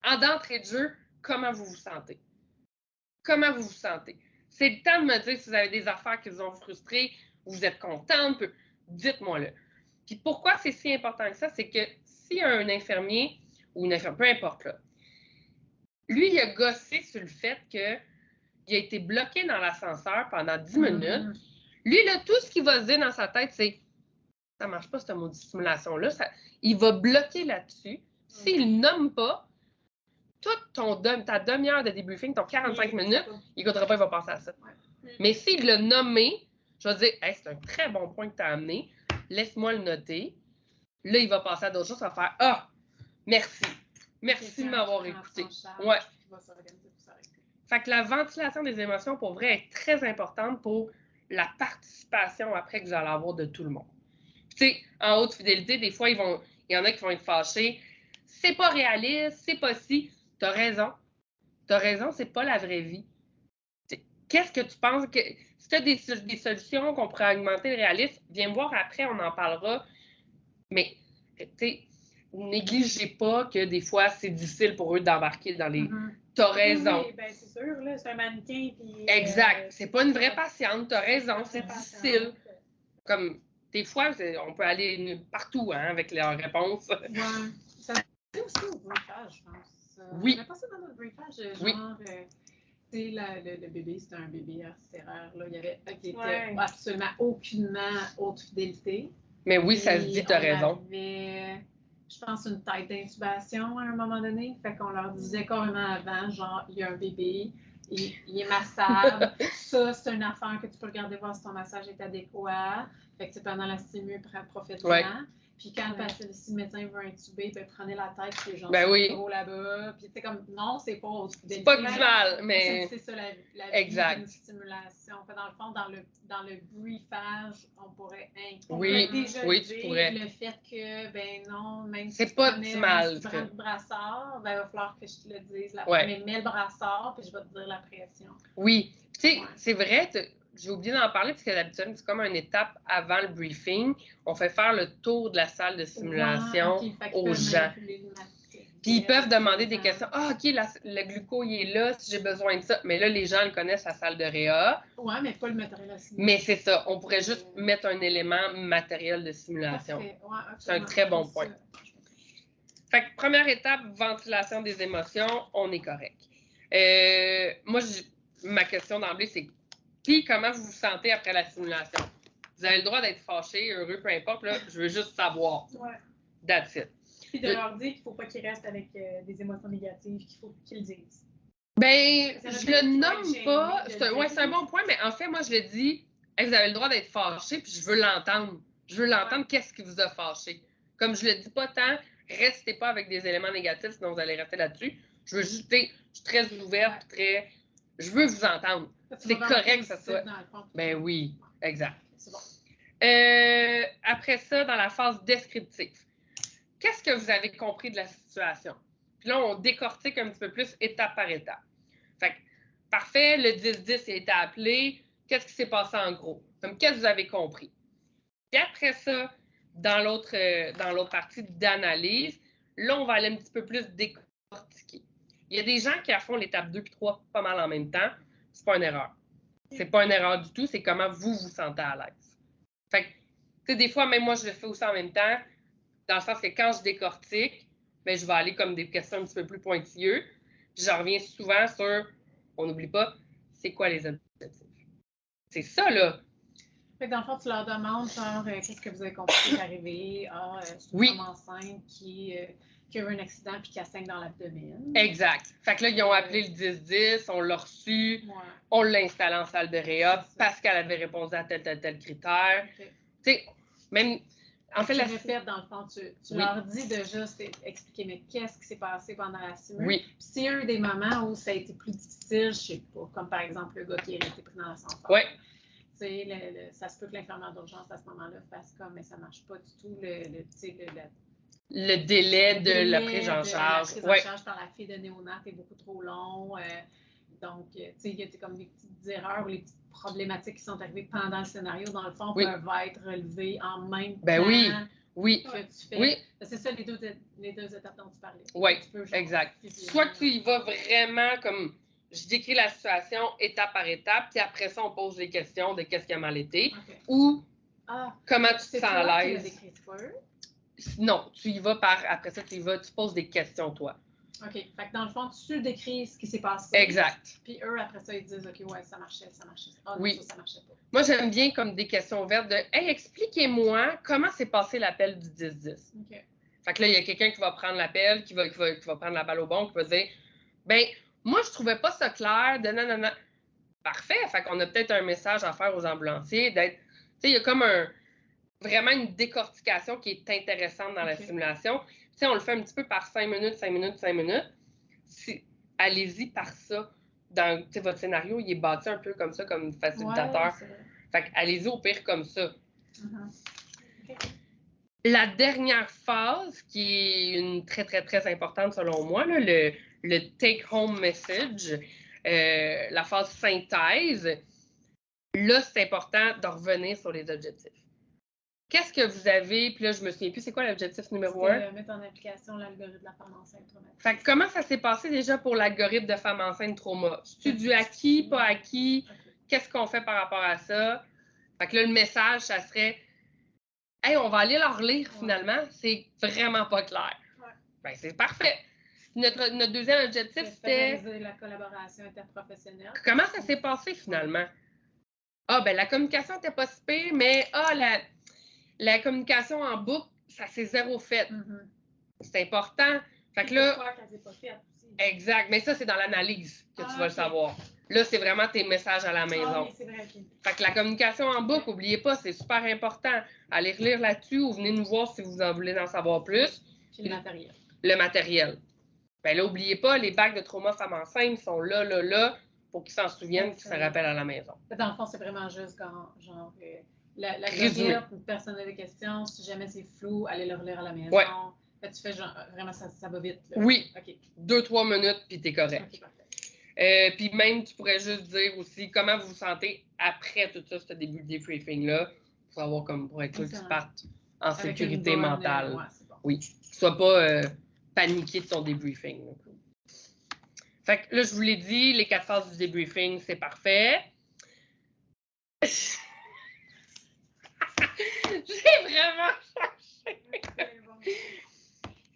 [SPEAKER 1] en d'entrée de jeu, comment vous vous sentez? Comment vous vous sentez? C'est le temps de me dire si vous avez des affaires qui vous ont frustré, vous êtes contente, dites-moi-le. Puis pourquoi c'est si important que ça? C'est que s'il y a un infirmier ou une infirmière, peu importe, là, lui, il a gossé sur le fait qu'il a été bloqué dans l'ascenseur pendant 10 minutes. Lui, là, tout ce qu'il va se dire dans sa tête, c'est « ça marche pas, cette maudite simulation-là. » Il va bloquer là-dessus. S'il ne nomme pas, toute ta demi-heure de débriefing, ton 45 minutes, il n'écoutera pas, il va penser à ça. Mais s'il l'a nommé, je vais dire hey, « c'est un très bon point que tu as amené. Laisse-moi le noter. » Là, il va passer à d'autres choses. Il va faire « Ah, merci. Merci de m'avoir écouté. » Ouais. Fait que la ventilation des émotions, pour vrai, est très importante pour la participation après que vous allez avoir de tout le monde. Tu sais, en haute fidélité, des fois, il y en a qui vont être fâchés. C'est pas réaliste, c'est pas si. T'as raison. T'as raison, c'est pas la vraie vie. Qu'est-ce que tu penses que. Si tu as des solutions qu'on pourrait augmenter le réalisme, viens me voir après, on en parlera. Mais, tu sais, négligez pas que des fois, c'est difficile pour eux d'embarquer dans les. T'as raison.
[SPEAKER 3] Oui, bien, c'est sûr, là, c'est un mannequin. Puis,
[SPEAKER 1] exact. C'est pas une vraie patiente. T'as raison, c'est difficile. Comme, des fois, on peut aller partout avec leurs réponses.
[SPEAKER 2] Ouais. Ça fait aussi au blocage, je pense. ça.
[SPEAKER 1] Oui.
[SPEAKER 2] On avait pas ça dans notre briefage, genre,
[SPEAKER 1] oui.
[SPEAKER 2] Le bébé, c'était un bébé RCR. Là. Il y avait qui était absolument aucunement haute fidélité.
[SPEAKER 1] Mais oui, ça se dit, tu as raison.
[SPEAKER 2] On avait, je pense, une tête d'intubation à un moment donné. Fait qu'on leur disait carrément avant, genre, il y a un bébé, il est massable. Ça, c'est une affaire que tu peux regarder voir si ton massage est adéquat. Fait que pendant la stimu, profite-en. Ouais. Puis quand si le médecin veut intuber, ben, prenez la tête, puis les gens sont gros là-bas. Puis c'est comme, non, c'est pas haute fidélité.
[SPEAKER 1] C'est pas du mal, mais...
[SPEAKER 2] C'est ça la vie d'une stimulation. Fait, dans le fond, dans le briefage, on pourrait inclure
[SPEAKER 1] tu pourrais.
[SPEAKER 2] Le fait que, ben non, même
[SPEAKER 1] si tu prends
[SPEAKER 2] le brassard, ben, il va falloir que je te le dise. Mais mets le brassard, puis je vais te dire la pression.
[SPEAKER 1] Oui. Tu sais, c'est vrai, j'ai oublié d'en parler parce que d'habitude, c'est comme une étape avant le briefing. On fait faire le tour de la salle de simulation aux gens. Puis ils peuvent demander des questions. Ah, OK, le gluco, il est là, si j'ai besoin de ça. Mais là, les gens le connaissent, la salle de réa.
[SPEAKER 2] Oui, mais pas le matériel de simulation.
[SPEAKER 1] Mais c'est ça. On pourrait juste mettre un élément matériel de simulation. C'est un très bon point. Fait que première étape, ventilation des émotions, on est correct. Moi, ma question d'emblée, c'est puis, comment vous vous sentez après la simulation? Vous avez le droit d'être fâché, heureux, peu importe. Là, je veux juste savoir. That's it.
[SPEAKER 3] Puis de leur dire qu'il ne faut pas qu'ils restent avec des émotions négatives, qu'il faut qu'ils le disent.
[SPEAKER 1] Ben, je le nomme pas. C'est un bon point, mais en fait, moi, je le dis, hey, vous avez le droit d'être fâché, puis je veux l'entendre. Je veux l'entendre, qu'est-ce qui vous a fâché? Comme je le dis pas tant, restez pas avec des éléments négatifs, sinon vous allez rester là-dessus. Je veux juste, je suis très ouverte, je veux vous entendre. C'est correct que ça soit. Ben oui, exact.
[SPEAKER 2] C'est bon.
[SPEAKER 1] Après ça, dans la phase descriptive, qu'est-ce que vous avez compris de la situation? Puis là, on décortique un petit peu plus étape par étape. Fait que, parfait, le 10-10 a été appelé. Qu'est-ce qui s'est passé en gros? Comme qu'est-ce que vous avez compris? Puis après ça, dans l'autre partie d'analyse, là, on va aller un petit peu plus décortiquer. Il y a des gens qui font l'étape 2 et 3 pas mal en même temps. C'est pas une erreur. C'est pas une erreur du tout, c'est comment vous vous sentez à l'aise. Fait que, tu sais, des fois, même moi, je le fais aussi en même temps, dans le sens que quand je décortique, ben, je vais aller comme des questions un petit peu plus pointilleuses. Puis j'en reviens souvent sur, on n'oublie pas, c'est quoi les objectifs? C'est ça, là.
[SPEAKER 2] Fait que dans le fond, tu leur demandes, genre, qu'est-ce que vous avez compris qui est arrivé? C'est une femme enceinte qui a eu un accident puis qui a 5 dans l'abdomen.
[SPEAKER 1] Exact. Fait que là, ils ont appelé le 10-10, on l'a reçu, on l'a installé en salle de réa parce qu'elle avait répondu à tel critère. Tu sais, même... En fait,
[SPEAKER 2] tu répètes, dans le fond, tu leur dis de juste expliquer, mais qu'est-ce qui s'est passé pendant la simule?
[SPEAKER 1] Oui.
[SPEAKER 2] Puis s'il y a eu des moments où ça a été plus difficile, je sais pas, comme par exemple le gars qui a été pris dans l'ascenseur.
[SPEAKER 1] Oui.
[SPEAKER 2] Tu sais, ça se peut que l'infirmière d'urgence à ce moment-là fasse comme, mais ça marche pas du tout,
[SPEAKER 1] le délai de la prise en charge.
[SPEAKER 2] La prise en charge par la fille de néonat est beaucoup trop long. Donc, tu sais, il y a comme des petites erreurs ou les petites problématiques qui sont arrivées pendant le scénario, dans le fond, peuvent être relevées en même temps.
[SPEAKER 1] Oui.
[SPEAKER 2] Que tu fais. C'est ça les deux étapes dont tu parlais.
[SPEAKER 1] Oui, exact. Soit que tu y vas vraiment comme, je décris la situation étape par étape, puis après ça, on pose des questions de qu'est-ce qui a mal été, ou comment tu te sens à l'aise. Non, tu y vas après ça, tu poses des questions, toi.
[SPEAKER 2] OK. Fait que dans le fond, tu décris ce qui s'est passé.
[SPEAKER 1] Exact.
[SPEAKER 2] Puis eux, après ça, ils disent, OK, ouais, ça marchait. Ah,
[SPEAKER 1] oui.
[SPEAKER 2] Non, ça marchait pas.
[SPEAKER 1] Moi, j'aime bien comme des questions ouvertes de, hey, expliquez-moi comment s'est passé l'appel du 10-10.
[SPEAKER 2] OK.
[SPEAKER 1] Fait que là, il y a quelqu'un qui va prendre l'appel, qui va prendre la balle au bon, qui va dire, ben, moi, je trouvais pas ça clair, de non. Parfait. Fait qu'on a peut-être un message à faire aux ambulanciers, d'être, tu sais, il y a comme vraiment une décortication qui est intéressante dans la simulation. Tu sais, on le fait un petit peu par 5 minutes. Allez-y par ça. Dans votre scénario, il est bâti un peu comme ça, comme facilitateur. Fait que allez-y au pire comme ça. La dernière phase, qui est une très, très, très importante selon moi, là, le take-home message, la phase synthèse, là, c'est important de revenir sur les objectifs. Qu'est-ce que vous avez, puis là, je me souviens plus, c'est quoi l'objectif numéro 1?
[SPEAKER 2] Mettre en application l'algorithme de la femme enceinte traumatique.
[SPEAKER 1] Fait que comment ça s'est passé déjà pour l'algorithme de femme enceinte trauma? C'est-tu du acquis, pas acquis? Qu'est-ce qu'on fait par rapport à ça? Fait que là, le message, ça serait, hey, on va aller leur lire finalement, c'est vraiment pas clair. Ben, c'est parfait. notre deuxième objectif, c'était...
[SPEAKER 2] la collaboration interprofessionnelle.
[SPEAKER 1] Comment ça s'est passé, finalement? Ben la communication n'était pas si pire, mais la communication en boucle, ça s'est zéro fait. C'est important. Fait que là...
[SPEAKER 3] Pourquoi qu'elle s'est pas faite aussi?
[SPEAKER 1] Exact. Mais ça, c'est dans l'analyse que tu vas le savoir. Là, c'est vraiment tes messages à la maison.
[SPEAKER 3] Oui, c'est vrai.
[SPEAKER 1] Fait que la communication en boucle, n'oubliez pas, c'est super important. Allez relire là-dessus ou venez nous voir si vous en voulez en savoir plus.
[SPEAKER 2] Puis le matériel.
[SPEAKER 1] Le matériel. Ben là, n'oubliez pas, les bacs de trauma femmes enceintes sont là, pour qu'ils s'en souviennent, qu'ils se rappellent à la maison.
[SPEAKER 2] Dans le fond, c'est vraiment juste quand, genre, l'algorithme, personne n'a des questions, si jamais c'est flou, allez le relire à la maison.
[SPEAKER 1] Ouais.
[SPEAKER 2] Là, tu fais genre, vraiment, ça va vite. Là.
[SPEAKER 1] Oui.
[SPEAKER 2] OK.
[SPEAKER 1] 2-3 minutes, puis t'es correct.
[SPEAKER 2] Okay, parfait.
[SPEAKER 1] Puis même, tu pourrais juste dire aussi comment vous vous sentez après tout ça, ce début de debriefing-là, pour savoir pour être sûr qu'ils partent en sécurité mentale.
[SPEAKER 2] Ouais, c'est bon.
[SPEAKER 1] Oui. Que tu ne sois pas paniqué de ton debriefing. Là. Fait que là, je vous l'ai dit, les 4 phases du debriefing, c'est parfait. J'ai vraiment cherché.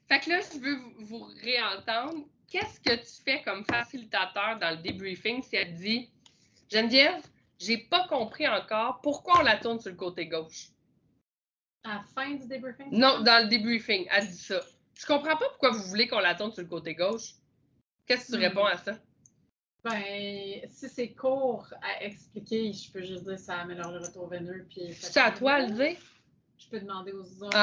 [SPEAKER 1] Fait que là, je veux vous réentendre. Qu'est-ce que tu fais comme facilitateur dans le debriefing si elle te dit « Geneviève, j'ai pas compris encore pourquoi on la tourne sur le côté gauche? »
[SPEAKER 2] À la fin du debriefing?
[SPEAKER 1] Non, dans le debriefing, elle dit ça. Je comprends pas pourquoi vous voulez qu'on la tourne sur le côté gauche. Qu'est-ce que tu réponds à ça?
[SPEAKER 2] Ben, si c'est court à expliquer, je peux juste dire ça améliore le retour veineux.
[SPEAKER 1] C'est à toi de le dire?
[SPEAKER 2] Je peux demander aux autres.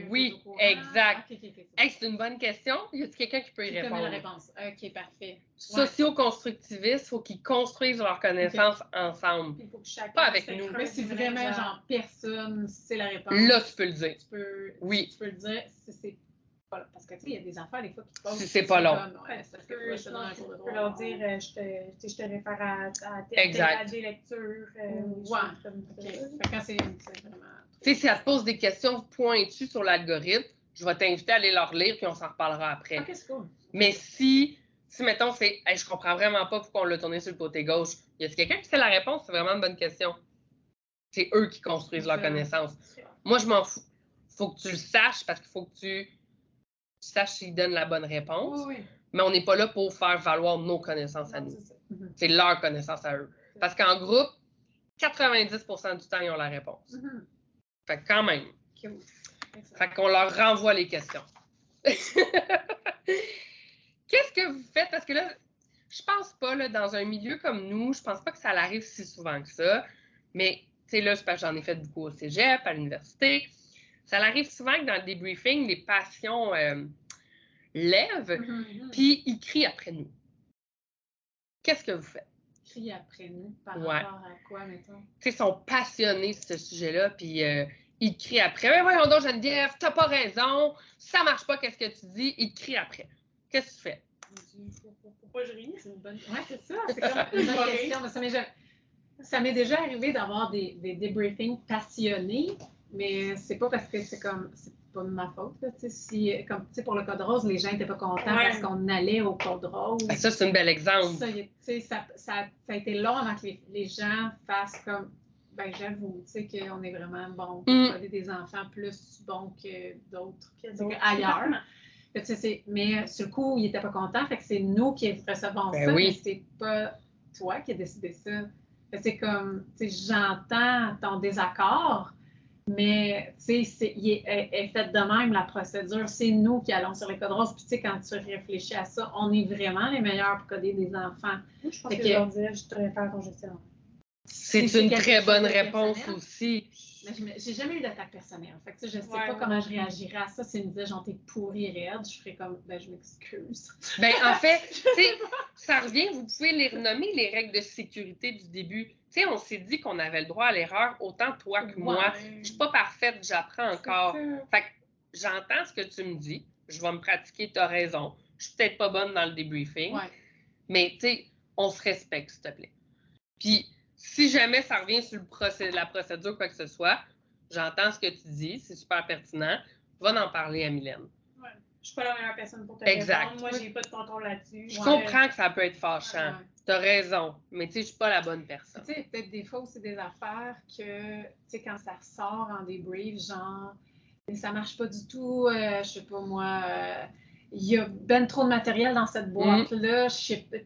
[SPEAKER 1] Oui, exact. Hey, c'est une bonne question. Y a-t-il quelqu'un qui peut y répondre?
[SPEAKER 2] La réponse. OK, parfait.
[SPEAKER 1] Socio-constructivistes, il faut qu'ils construisent leurs connaissances ensemble.
[SPEAKER 2] Il faut que chacun
[SPEAKER 1] pas avec nous.
[SPEAKER 2] Mais si vraiment, genre, personne, c'est la réponse.
[SPEAKER 1] Là, tu peux le dire.
[SPEAKER 2] Tu peux le dire si c'est pas long. Parce que, tu sais, il y a des affaires, des fois, qui te posent.
[SPEAKER 1] Si c'est pas long.
[SPEAKER 3] Je peux leur dire, je te réfère à des lectures.
[SPEAKER 2] Quand c'est vraiment...
[SPEAKER 1] Tu sais, si elle te pose des questions pointues sur l'algorithme, je vais t'inviter à aller leur lire, puis on s'en reparlera après.
[SPEAKER 2] OK, c'est cool.
[SPEAKER 1] Mais si mettons, c'est hey, je comprends vraiment pas pourquoi on l'a tourné sur le côté gauche, y a-t-il quelqu'un qui sait la réponse? C'est vraiment une bonne question. C'est eux qui construisent leur connaissance. Moi, je m'en fous. Faut que tu le saches parce qu'il faut que tu saches s'ils donnent la bonne réponse.
[SPEAKER 2] Oui.
[SPEAKER 1] Mais on n'est pas là pour faire valoir nos connaissances à nous. C'est leur connaissance à eux. Parce qu'en groupe, 90% du temps, ils ont la réponse. Fait que quand même. Fait qu'on leur renvoie les questions. Qu'est-ce que vous faites? Parce que là, je pense pas, là, dans un milieu comme nous, je pense pas que ça arrive si souvent que ça. Mais, tu sais, là, c'est parce que j'en ai fait beaucoup au cégep, à l'université. Ça arrive souvent que dans le debriefing, les passions lèvent, puis ils crient après nous. Qu'est-ce que vous faites?
[SPEAKER 2] Crient après nous? Par rapport à quoi, mettons? Tu
[SPEAKER 1] sais, ils sont passionnés sur ce sujet-là, puis ils te crient après. Mais voyons donc, Geneviève, t'as pas raison. Ça marche pas, qu'est-ce que tu dis? Ils te crient après. Qu'est-ce que tu fais?
[SPEAKER 3] Pourquoi je ris?
[SPEAKER 2] C'est une bonne... Oui, c'est ça. C'est comme une bonne question. Mais ça m'est déjà arrivé d'avoir des debriefings passionnés, mais c'est pas parce que c'est comme... C'est pas de ma faute. Là, si, comme pour le code rose, les gens n'étaient pas contents parce qu'on allait au code rose.
[SPEAKER 1] Ça, c'est un bel exemple.
[SPEAKER 2] Ça a été long avant que les gens fassent comme... Ben, j'avoue, tu sais, qu'on est vraiment bon pour coller des enfants plus bons que d'autres, ailleurs. Mais sur le coup, ils n'étaient pas contents, fait que c'est nous qui recevons ça, mais c'est pas toi qui as décidé ça. C'est comme, tu sais, j'entends ton désaccord, mais tu sais, il est fait de même la procédure. C'est nous qui allons sur les codes roses. Puis tu sais, quand tu réfléchis à ça, on est vraiment les meilleurs pour coder des enfants.
[SPEAKER 3] Moi, je pense que je leur dirais, je te réfère ton gestionnaire.
[SPEAKER 1] C'est une très bonne réponse aussi.
[SPEAKER 2] Mais j'ai jamais eu d'attaque personnelle. Fait que, je ne sais pas comment je réagirais à ça. S'ils me disaient, genre, t'es pourri raide, je ferais comme, ben, je m'excuse.
[SPEAKER 1] Ben, en fait, ça revient, vous pouvez les renommer les règles de sécurité du début. Tu sais, on s'est dit qu'on avait le droit à l'erreur, autant toi que moi. Je suis pas parfaite, j'apprends encore. Fait que j'entends ce que tu me dis. Je vais me pratiquer, tu as raison. Je suis peut-être pas bonne dans le debriefing. Mais, tu sais, on se respecte, s'il te plaît. Puis, si jamais ça revient sur la procédure, quoi que ce soit, j'entends ce que tu dis, c'est super pertinent. Va en parler à Mylène.
[SPEAKER 3] Ouais. Je suis pas la meilleure personne pour te répondre. Moi, j'ai pas de contrôle là-dessus.
[SPEAKER 1] Je comprends que ça peut être fâchant. T'as raison, mais tu sais, je suis pas la bonne personne.
[SPEAKER 2] Tu sais, peut-être des fois, c'est des affaires que, tu sais, quand ça ressort en débrief, genre, ça marche pas du tout, je sais pas moi, il y a ben trop de matériel dans cette boîte-là,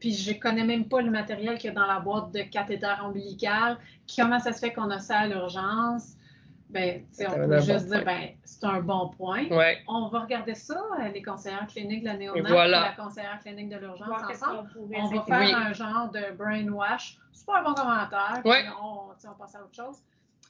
[SPEAKER 2] puis je connais même pas le matériel qu'il y a dans la boîte de cathéter ombilical. Comment ça se fait qu'on a ça à l'urgence? Ben, on peut juste dire, c'est un bon point.
[SPEAKER 1] Ouais.
[SPEAKER 2] On va regarder ça, les conseillères cliniques de la néonat et la conseillère clinique de l'urgence ensemble. On va faire un genre de brainwash. Super bon commentaire. Puis on passe à autre chose.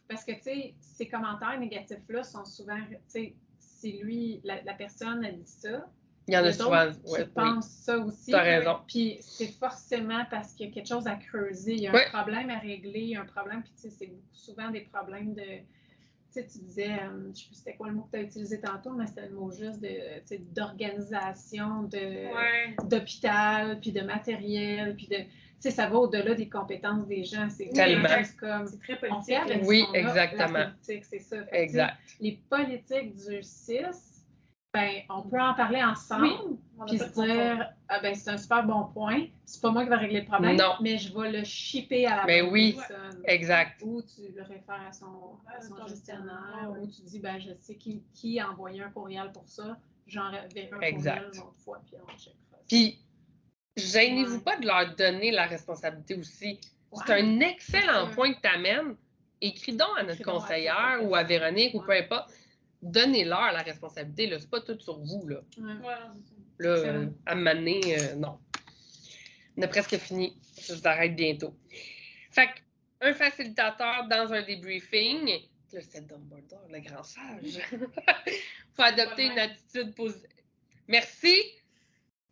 [SPEAKER 2] Parce que, tu sais, ces commentaires négatifs-là sont souvent, tu sais, si lui, la personne a dit ça,
[SPEAKER 1] il y en a souvent
[SPEAKER 2] qui pensent ça aussi.
[SPEAKER 1] Tu as raison.
[SPEAKER 2] Puis c'est forcément parce qu'il y a quelque chose à creuser. Il y a un problème à régler, il y a un problème. Puis, tu sais, c'est souvent des problèmes de... Tu sais, tu disais, je ne sais plus c'était quoi le mot que tu as utilisé tantôt, mais c'était le mot juste d'organisation, d'hôpital, puis de matériel, puis de... Tu sais, ça va au-delà des compétences des gens. C'est
[SPEAKER 1] tellement.
[SPEAKER 2] Comme,
[SPEAKER 3] c'est très politique.
[SPEAKER 1] Exactement.
[SPEAKER 2] La politique, c'est ça. Fait
[SPEAKER 1] exact.
[SPEAKER 2] Les politiques du 6, ben, on peut en parler ensemble, puis se dire, c'est un super bon point. C'est pas moi qui va régler le problème, mais je vais le shipper à la bonne personne.
[SPEAKER 1] Exact.
[SPEAKER 2] Ou tu le réfères à son gestionnaire, ou tu dis, je sais qui a envoyé un courriel pour ça, j'en verrai un courriel une autre fois, puis on checkera.
[SPEAKER 1] Puis, gênez-vous pas de leur donner la responsabilité aussi. C'est un excellent point que tu amènes. Écris donc à notre conseillère ou à Véronique ou peu importe. Donnez-leur la responsabilité. C'est pas tout sur vous. Là, à m'amener, non. On a presque fini. Je vous arrête bientôt. Fait qu'un facilitateur dans un débriefing, là, c'est Dumbledore, le grand sage. Faut adopter une attitude positive.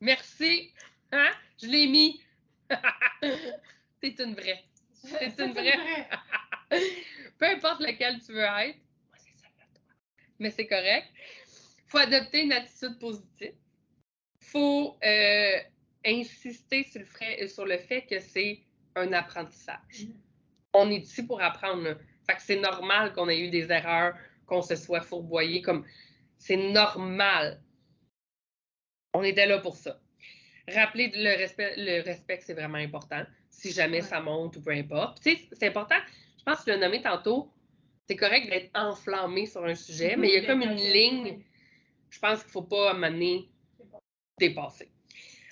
[SPEAKER 1] Merci. Hein? Je l'ai mis. T'es une vraie. T'es une vraie. Peu importe lequel tu veux être. Moi, c'est celle-là, toi. Mais c'est correct. Faut adopter une attitude positive. Faut insister sur le fait que c'est un apprentissage. On est ici pour apprendre. Là. Fait que c'est normal qu'on ait eu des erreurs, qu'on se soit fourvoyé. C'est normal. On était là pour ça. Rappeler le respect, c'est vraiment important. Si jamais ça monte ou peu importe. Tu sais, c'est important. Je pense que tu l'as nommé tantôt. C'est correct d'être enflammé sur un sujet, mais il y a comme une ligne. Je pense qu'il ne faut pas amener dépasser.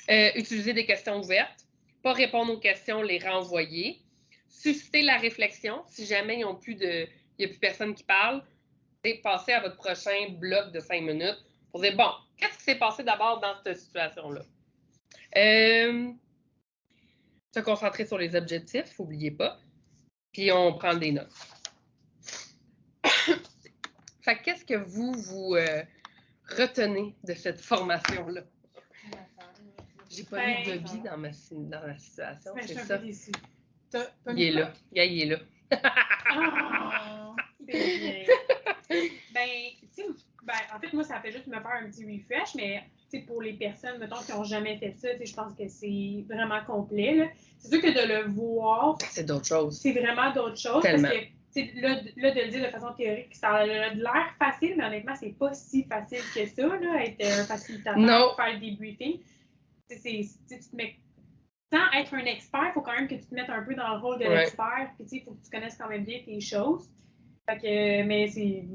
[SPEAKER 1] Utiliser des questions ouvertes. Pas répondre aux questions, les renvoyer. Susciter la réflexion. Si jamais il n'y a plus personne qui parle, passer à votre prochain bloc de 5 minutes pour dire, bon, qu'est-ce qui s'est passé d'abord dans cette situation-là? Se concentrer sur les objectifs, n'oubliez pas. Puis on prend des notes. Fait qu'est-ce que vous retenez de cette formation-là? J'ai pas mis de vie dans ma situation, c'est ça. Il est là. Il est là.
[SPEAKER 3] En fait, moi, ça fait juste me faire un petit refresh, mais pour les personnes, mettons, qui n'ont jamais fait ça, je pense que c'est vraiment complet. Là. C'est sûr que de le voir,
[SPEAKER 1] c'est d'autres choses.
[SPEAKER 3] C'est vraiment d'autres choses.
[SPEAKER 1] Tellement.
[SPEAKER 3] Parce que là, de le dire de façon théorique, ça a l'air facile, mais honnêtement, c'est pas si facile que ça, là, être un facilitateur, faire le debriefing. Tu te mets... Sans être un expert, il faut quand même que tu te mettes un peu dans le rôle de l'expert, puis il faut que tu connaisses quand même bien tes choses. Fait que, mais c'est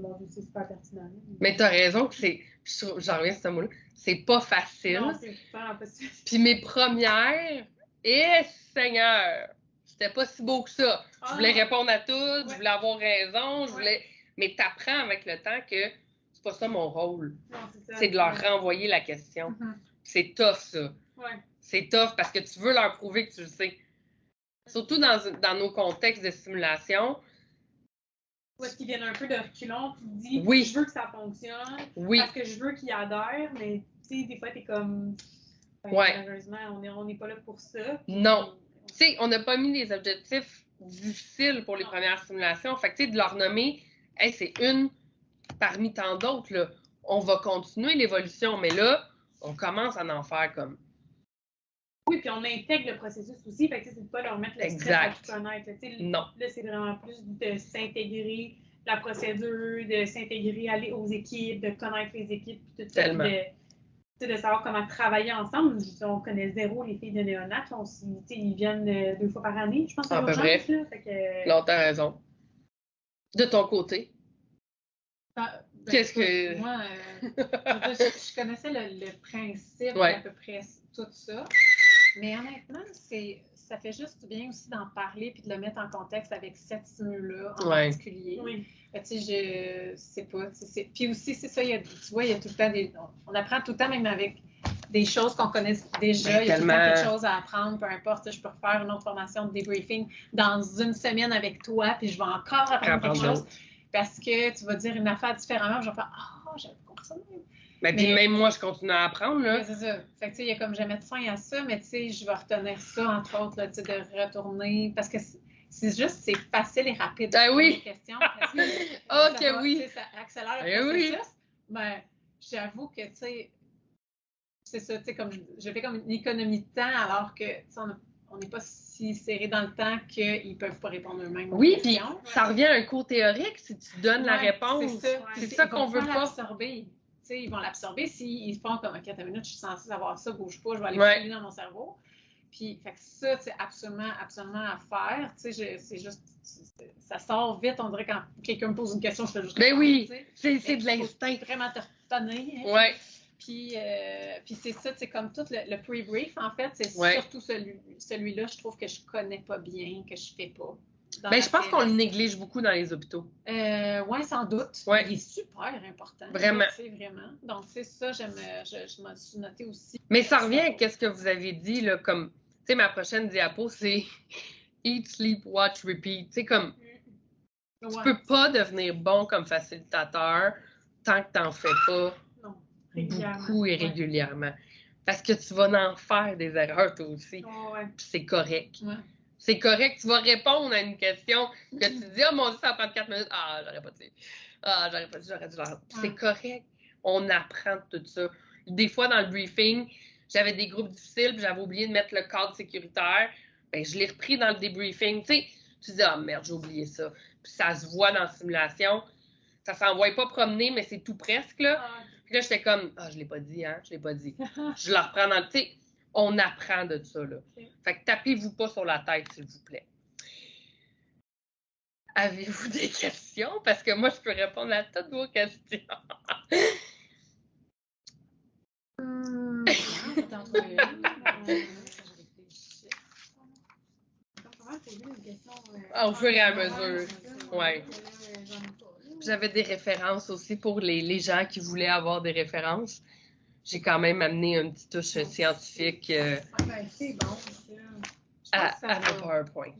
[SPEAKER 3] super pertinent.
[SPEAKER 1] Mais tu as raison que j'en reviens à ce mot-là, c'est pas facile.
[SPEAKER 3] Non, c'est vraiment pas facile.
[SPEAKER 1] Puis mes premières, Seigneur, c'était pas si beau que ça. Je voulais répondre à tout, je voulais avoir raison, mais t'apprends avec le temps que c'est pas ça mon rôle.
[SPEAKER 3] Non,
[SPEAKER 1] c'est de leur renvoyer la question. C'est tough, ça. C'est tough parce que tu veux leur prouver que tu le sais. Surtout dans nos contextes de simulation.
[SPEAKER 3] Ou est-ce qu'ils viennent un peu de reculons, tu te dis, je veux que ça fonctionne, parce que je veux qu'ils adhèrent, mais tu sais, des fois, t'es comme, malheureusement, on n'est pas là pour ça.
[SPEAKER 1] Non. Tu sais, on n'a pas mis des objectifs difficiles pour les premières simulations. Fait que, tu sais, de leur nommer, c'est une parmi tant d'autres, là. On va continuer l'évolution, mais là, on commence à en faire comme.
[SPEAKER 3] Oui, puis on intègre le processus aussi, fait que c'est de pas leur mettre le stress à tout connaître.
[SPEAKER 1] Non.
[SPEAKER 3] Là, c'est vraiment plus de s'intégrer la procédure, de s'intégrer, aller aux équipes, de connaître les équipes, puis tout ça.
[SPEAKER 1] Tellement.
[SPEAKER 3] De savoir comment travailler ensemble. On connaît zéro les filles de néonat. Ils viennent 2 fois par année, je pense.
[SPEAKER 1] À peu près. Non, t'as raison. De ton côté? Qu'est-ce que...
[SPEAKER 2] Moi, je connaissais le principe d'à peu près tout ça. Mais honnêtement, ça fait juste du bien aussi d'en parler puis de le mettre en contexte avec cette stimule-là en particulier.
[SPEAKER 3] Oui.
[SPEAKER 2] Tu sais, je sais pas. Puis aussi, c'est ça, tu vois, il y a tout le temps on apprend tout le temps, même avec des choses qu'on connaît déjà. Il y a tout le temps quelque chose à apprendre, peu importe. Je peux refaire une autre formation de débriefing dans une semaine avec toi, puis je vais encore apprendre quelque chose. Parce que tu vas dire une affaire différemment, je vais faire « Ah, j'avais compris ça même. »
[SPEAKER 1] Mais puis même moi, je continue à apprendre, là.
[SPEAKER 2] C'est ça. Fait que, tu sais, il y a comme jamais de fin à ça, mais tu sais, je vais retenir ça, entre autres, là, tu sais, de retourner, parce que c'est facile et rapide.
[SPEAKER 1] Oui!
[SPEAKER 2] Questions,
[SPEAKER 1] oui!
[SPEAKER 2] Ça accélère le processus. Mais j'avoue que, tu sais, c'est ça, tu sais, comme je fais comme une économie de temps, alors que, tu sais, on n'est pas si serré dans le temps qu'ils ne peuvent pas répondre eux-mêmes.
[SPEAKER 1] Oui, puis ça revient à un cours théorique si tu donnes la réponse. C'est ça qu'on veut pas.
[SPEAKER 2] Ils vont l'absorber s'ils font comme « OK, 4 minutes, je suis censée savoir ça, bouge pas, je vais aller fouiller dans mon cerveau. » Puis, fait que ça, c'est absolument à faire. Tu sais, c'est juste, ça sort vite. On dirait quand quelqu'un me pose une question, je fais juste...
[SPEAKER 1] Ben oui, c'est de l'instinct.
[SPEAKER 2] Vraiment te retenir.
[SPEAKER 1] Oui.
[SPEAKER 2] Puis c'est ça, c'est comme tout le pre-brief, en fait, c'est surtout celui-là, je trouve que je connais pas bien, que je fais pas.
[SPEAKER 1] Ben, je pense qu'on le néglige beaucoup dans les hôpitaux.
[SPEAKER 2] Oui, sans doute.
[SPEAKER 1] Ouais.
[SPEAKER 2] Il est super important.
[SPEAKER 1] Vraiment.
[SPEAKER 2] Vraiment. Donc, c'est ça, je me suis notée aussi.
[SPEAKER 1] Mais ça revient à ce que vous avez dit, là, comme, tu sais, ma prochaine diapo, c'est Eat, Sleep, Watch, Repeat. Tu sais, comme, tu peux pas devenir bon comme facilitateur tant que t'en fais pas beaucoup et régulièrement. Parce que tu vas en faire des erreurs, toi aussi. Puis c'est correct. C'est correct. Tu vas répondre à une question que tu dis « Oh mon Dieu, ça va prendre 4 minutes. Ah, j'aurais pas dit. Ah, j'aurais pas dit, j'aurais dû leur... » C'est correct. On apprend tout ça. Des fois, dans le briefing, j'avais des groupes difficiles puis j'avais oublié de mettre le cadre sécuritaire. Ben, je l'ai repris dans le débriefing. Tu sais, tu dis « Ah merde, j'ai oublié ça. » Puis ça se voit dans la simulation. Ça s'envoie pas promener, mais c'est tout presque, là. Puis là, j'étais comme « Ah, je l'ai pas dit, hein? Je l'ai pas dit. » Je le reprends dans le... Tu sais, on apprend de ça, là. Fait que tapez-vous pas sur la tête, s'il vous plaît. Avez-vous des questions? Parce que moi, je peux répondre à toutes vos questions. Au fur et à mesure. Oui. J'avais des références aussi pour les gens qui voulaient avoir des références. J'ai quand même amené une petite touche scientifique
[SPEAKER 2] C'est bon,
[SPEAKER 1] à PowerPoint.